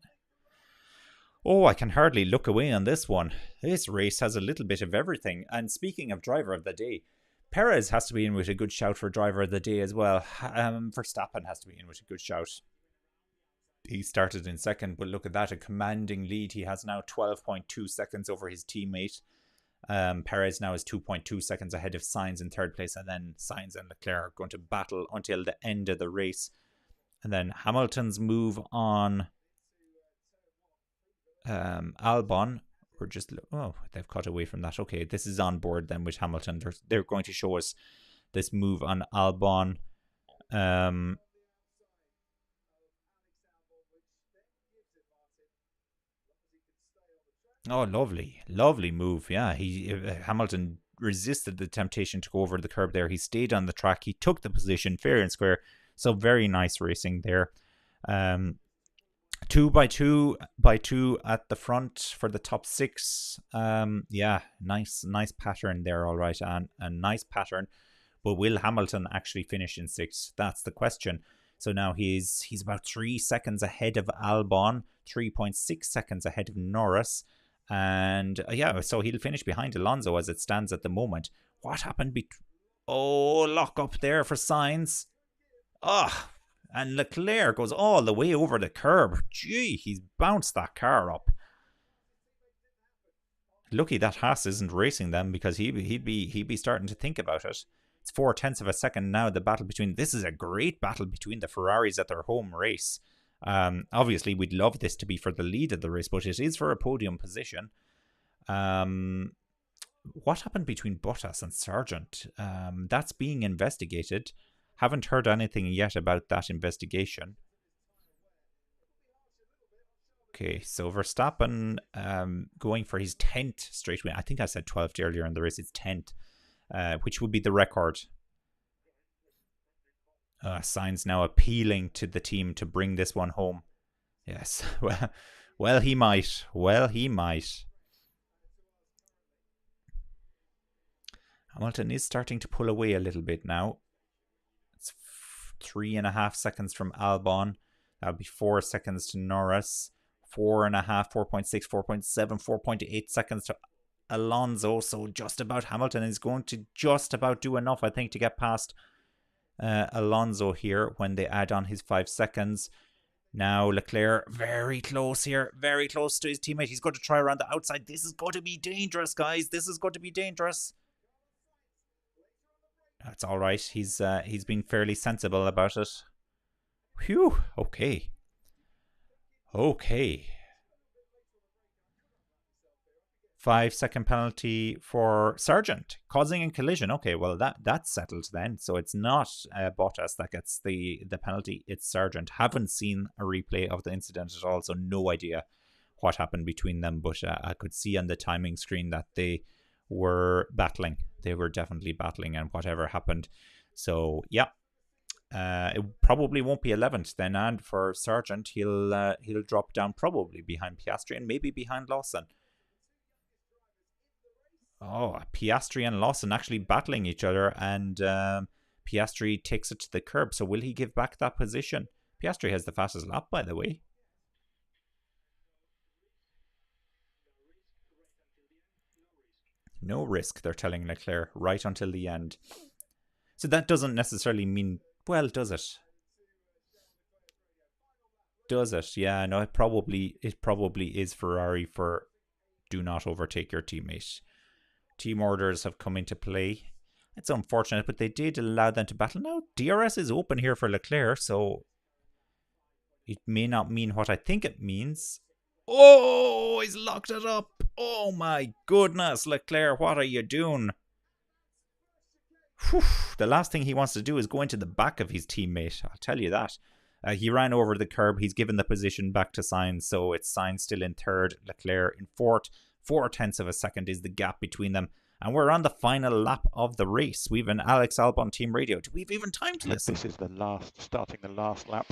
Oh, I can hardly look away on this one. This race has a little bit of everything. And speaking of driver of the day, Perez has to be in with a good shout for driver of the day as well. Verstappen has to be in with a good shout. He started in second, but look at that, a commanding lead. He has now 12.2 seconds over his teammate. Perez now is 2.2 seconds ahead of Sainz in third place, and then Sainz and Leclerc are going to battle until the end of the race. And then Hamilton's move on Albon. We're just, they've cut away from that. Okay, this is on board then with Hamilton. They're going to show us this move on Albon. Oh, lovely move. Yeah, Hamilton resisted the temptation to go over the curb there. He stayed on the track. He took the position fair and square. So very nice racing there. 2 by 2 at the front for the top 6. Yeah, nice pattern there. All right, and a nice pattern. But will Hamilton actually finish in 6th? That's the question. So now he's about 3 seconds ahead of Albon, 3.6 seconds ahead of Norris. And yeah, so he'll finish behind Alonso as it stands at the moment. What happened? Lock up there for Sainz. And Leclerc goes all the way over the curb. Gee, he's bounced that car up. Lucky that Haas isn't racing them, because he'd be starting to think about it. It's 0.4 of a second now. The battle between this is a great battle between the Ferraris at their home race. Obviously, we'd love this to be for the lead of the race, but it is for a podium position. What happened between Bottas and Sargent? That's being investigated. Haven't heard anything yet about that investigation. Okay, so Verstappen going for his 10th straight win. I think I said 12th earlier in the race. It's 10th, which would be the record. Sainz now appealing to the team to bring this one home. Yes, well, he might. Hamilton is starting to pull away a little bit now. It's 3.5 seconds from Albon. That'll be 4 seconds to Norris. 4.5, 4.6, 4.7, 4.8 seconds to Alonso. So just about Hamilton is going to just about do enough, I think, to get past Alonso here when they add on his 5 seconds. Now Leclerc very close here, very close to his teammate. He's going to try around the outside. This is going to be dangerous, guys. This is going to be dangerous. That's all right. He's been fairly sensible about it. Phew. Okay. Okay. 5-second penalty for Sargent, causing a collision. Okay, well that's settled then. So it's not Bottas that gets the penalty. It's Sargent. Haven't seen a replay of the incident at all, so no idea what happened between them. But I could see on the timing screen that they were battling. They were definitely battling, and whatever happened. So yeah, it probably won't be 11th then. And for Sargent, he'll drop down probably behind Piastri and maybe behind Lawson. Oh, Piastri and Lawson actually battling each other, and Piastri takes it to the curb. So will he give back that position? Piastri has the fastest lap, by the way. No risk, they're telling Leclerc, right until the end. So that doesn't necessarily mean, well, does it? Does it? Yeah, no, it probably is Ferrari for do not overtake your teammate. Team orders have come into play. It's unfortunate, but they did allow them to battle. Now, DRS is open here for Leclerc, so it may not mean what I think it means. Oh, he's locked it up. Oh my goodness, Leclerc, what are you doing? Whew, the last thing he wants to do is go into the back of his teammate, I'll tell you that. He ran over the curb. He's given the position back to Sainz, so it's Sainz still in third, Leclerc in fourth. 0.4 of a second is the gap between them. And we're on the final lap of the race. We've an Alex Albon team radio. Do we have even time to listen? This is starting the last lap.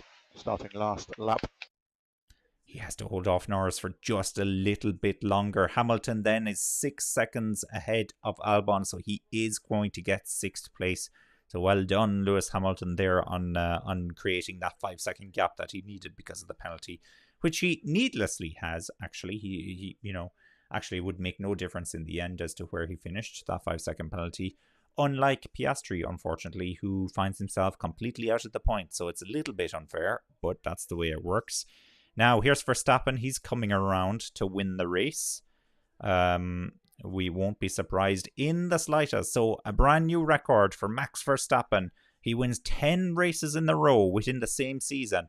He has to hold off Norris for just a little bit longer. Hamilton then is 6 seconds ahead of Albon, so he is going to get 6th place. So well done, Lewis Hamilton, there on creating that 5-second gap that he needed because of the penalty, which he needlessly has. Actually, he actually would make no difference in the end as to where he finished, that 5-second penalty, unlike Piastri, unfortunately, who finds himself completely out of the point. So it's a little bit unfair, but that's the way it works. Now, here's Verstappen. He's coming around to win the race. We won't be surprised in the slightest. So a brand new record for Max Verstappen. He wins 10 races in a row within the same season.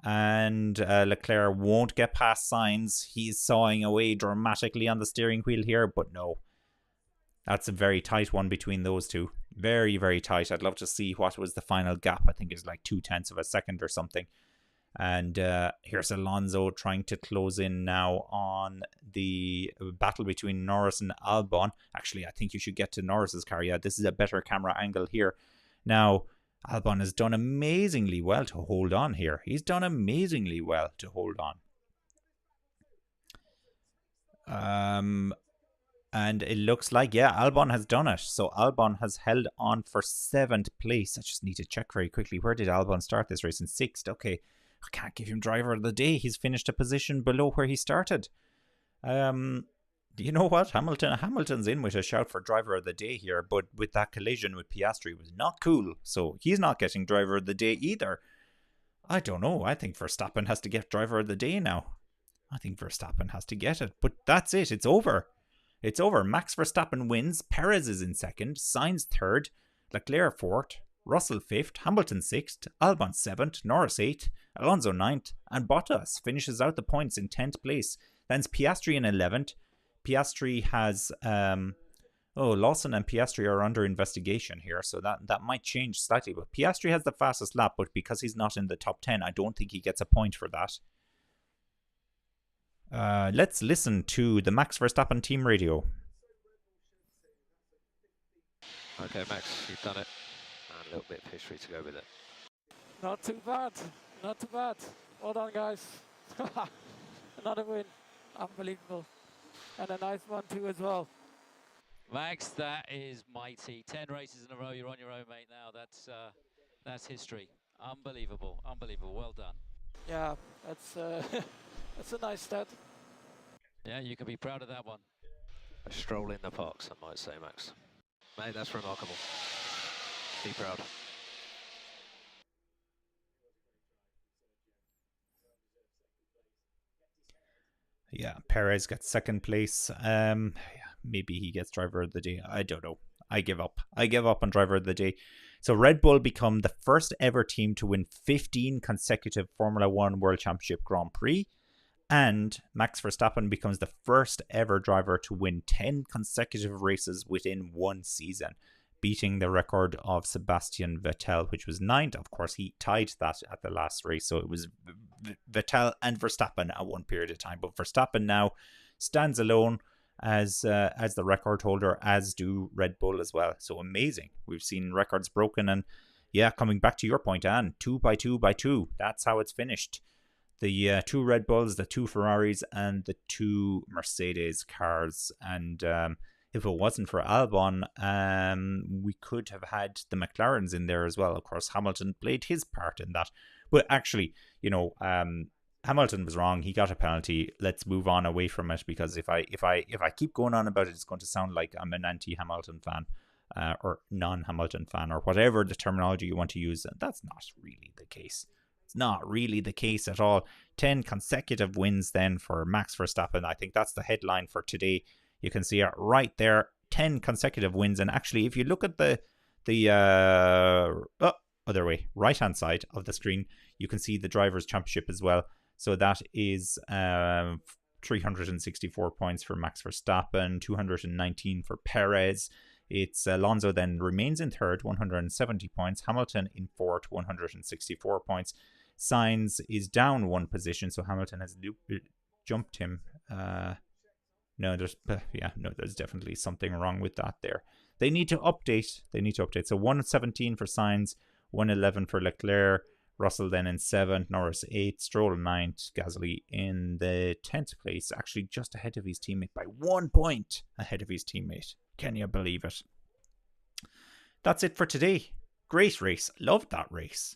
And Leclerc won't get past Sainz. He's sawing away dramatically on the steering wheel here, but no. That's a very tight one between those two. Very, very tight. I'd love to see what was the final gap. I think it's like 0.2 of a second or something. And here's Alonso trying to close in now on the battle between Norris and Albon. Actually, I think you should get to Norris's car. Yeah, this is a better camera angle here. Now, Albon has done amazingly well to hold on here. He's done amazingly well to hold on. And it looks like, yeah, Albon has done it. So Albon has held on for 7th place. I just need to check very quickly. Where did Albon start this race? In 6th. Okay. I can't give him driver of the day. He's finished a position below where he started. You know what? Hamilton's in with a shout for driver of the day here, but with that collision with Piastri was not cool. So he's not getting driver of the day either. I don't know. I think Verstappen has to get driver of the day now. I think Verstappen has to get it. But that's it. It's over. It's over. Max Verstappen wins. Perez is in 2nd. Sainz 3rd. Leclerc 4th. Russell 5th, Hamilton 6th, Albon 7th, Norris 8th, Alonso 9th, and Bottas finishes out the points in 10th place. Then it's Piastri in 11th. Piastri has... Lawson and Piastri are under investigation here, so that might change slightly. But Piastri has the fastest lap, but because he's not in the top 10, I don't think he gets a point for that. Let's listen to the Max Verstappen team radio. Okay, Max, you've done it. A little bit of history to go with it. Not too bad. Not too bad. Well done, guys. Another win. Unbelievable. And a nice one too as well. Max, that is mighty. 10 races in a row. You're on your own, mate, now. That's history. Unbelievable. Unbelievable. Well done. Yeah, that's that's a nice stat. Yeah, you can be proud of that one. A stroll in the parks, I might say, Max. Mate, that's remarkable. Be proud. Perez gets second place. Maybe he gets driver of the day. I don't know. I give up on driver of the day. So Red Bull become the first ever team to win 15 consecutive Formula 1 World Championship Grand Prix. And Max Verstappen becomes the first ever driver to win 10 consecutive races within one season, beating the record of Sebastian Vettel, which was 9. Of course, he tied that at the last race. So it was Vettel and Verstappen at one period of time. But Verstappen now stands alone as the record holder, as do Red Bull as well. So amazing. We've seen records broken. And coming back to your point, Anne, 2 by 2 by 2. That's how it's finished. The 2 Red Bulls, the 2 Ferraris, and the 2 Mercedes cars. And if it wasn't for Albon, we could have had the McLarens in there as well. Of course, Hamilton played his part in that. But actually, Hamilton was wrong. He got a penalty. Let's move on away from it, because if I keep going on about it, it's going to sound like I'm an anti-Hamilton fan or non-Hamilton fan, or whatever the terminology you want to use. And that's not really the case. It's not really the case at all. 10 consecutive wins then for Max Verstappen. I think that's the headline for today. You can see it right there. 10 consecutive wins. And actually, if you look at the other way, right-hand side of the screen, you can see the Drivers' Championship as well. So that is 364 points for Max Verstappen, 219 for Perez. It's Alonso then remains in third, 170 points. Hamilton in fourth, 164 points. Sainz is down 1 position, so Hamilton has jumped him. There's definitely something wrong with that there. They need to update. So 117 for Sainz, 111 for Leclerc. Russell then in 7th, Norris 8th, Stroll 9th, Gasly in the 10th place, actually just ahead of his teammate by 1 point ahead of his teammate. Can you believe it? That's it for today. Great race. Loved that race.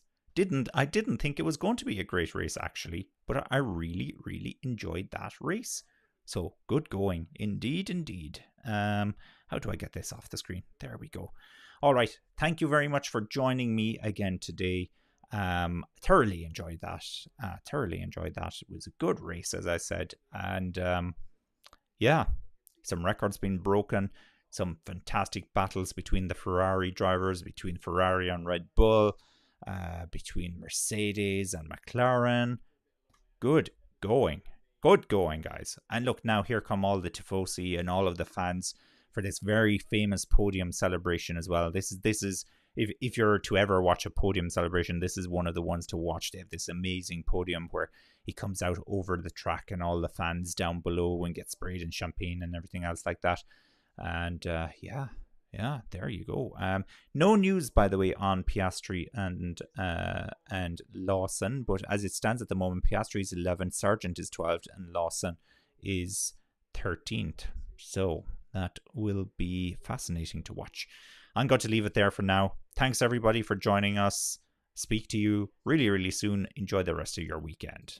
I didn't think it was going to be a great race actually, but I really, really enjoyed that race. So good going. Indeed. How do I get this off the screen? There we go. All right. Thank you very much for joining me again today. Thoroughly enjoyed that. It was a good race, as I said. And some records being broken. Some fantastic battles between the Ferrari drivers, between Ferrari and Red Bull, between Mercedes and McLaren. Good going, guys. And look, now here come all the tifosi and all of the fans for this very famous podium celebration as well. This is if you're to ever watch a podium celebration, this is one of the ones to watch. They have this amazing podium where he comes out over the track and all the fans down below and get sprayed in champagne and everything else like that. And there you go. No news, by the way, on Piastri and Lawson, but as it stands at the moment, Piastri is 11th, Sargent is 12th, and Lawson is 13th. So that will be fascinating to watch. I'm going to leave it there for now. Thanks everybody for joining us. Speak to you really, really soon. Enjoy the rest of your weekend.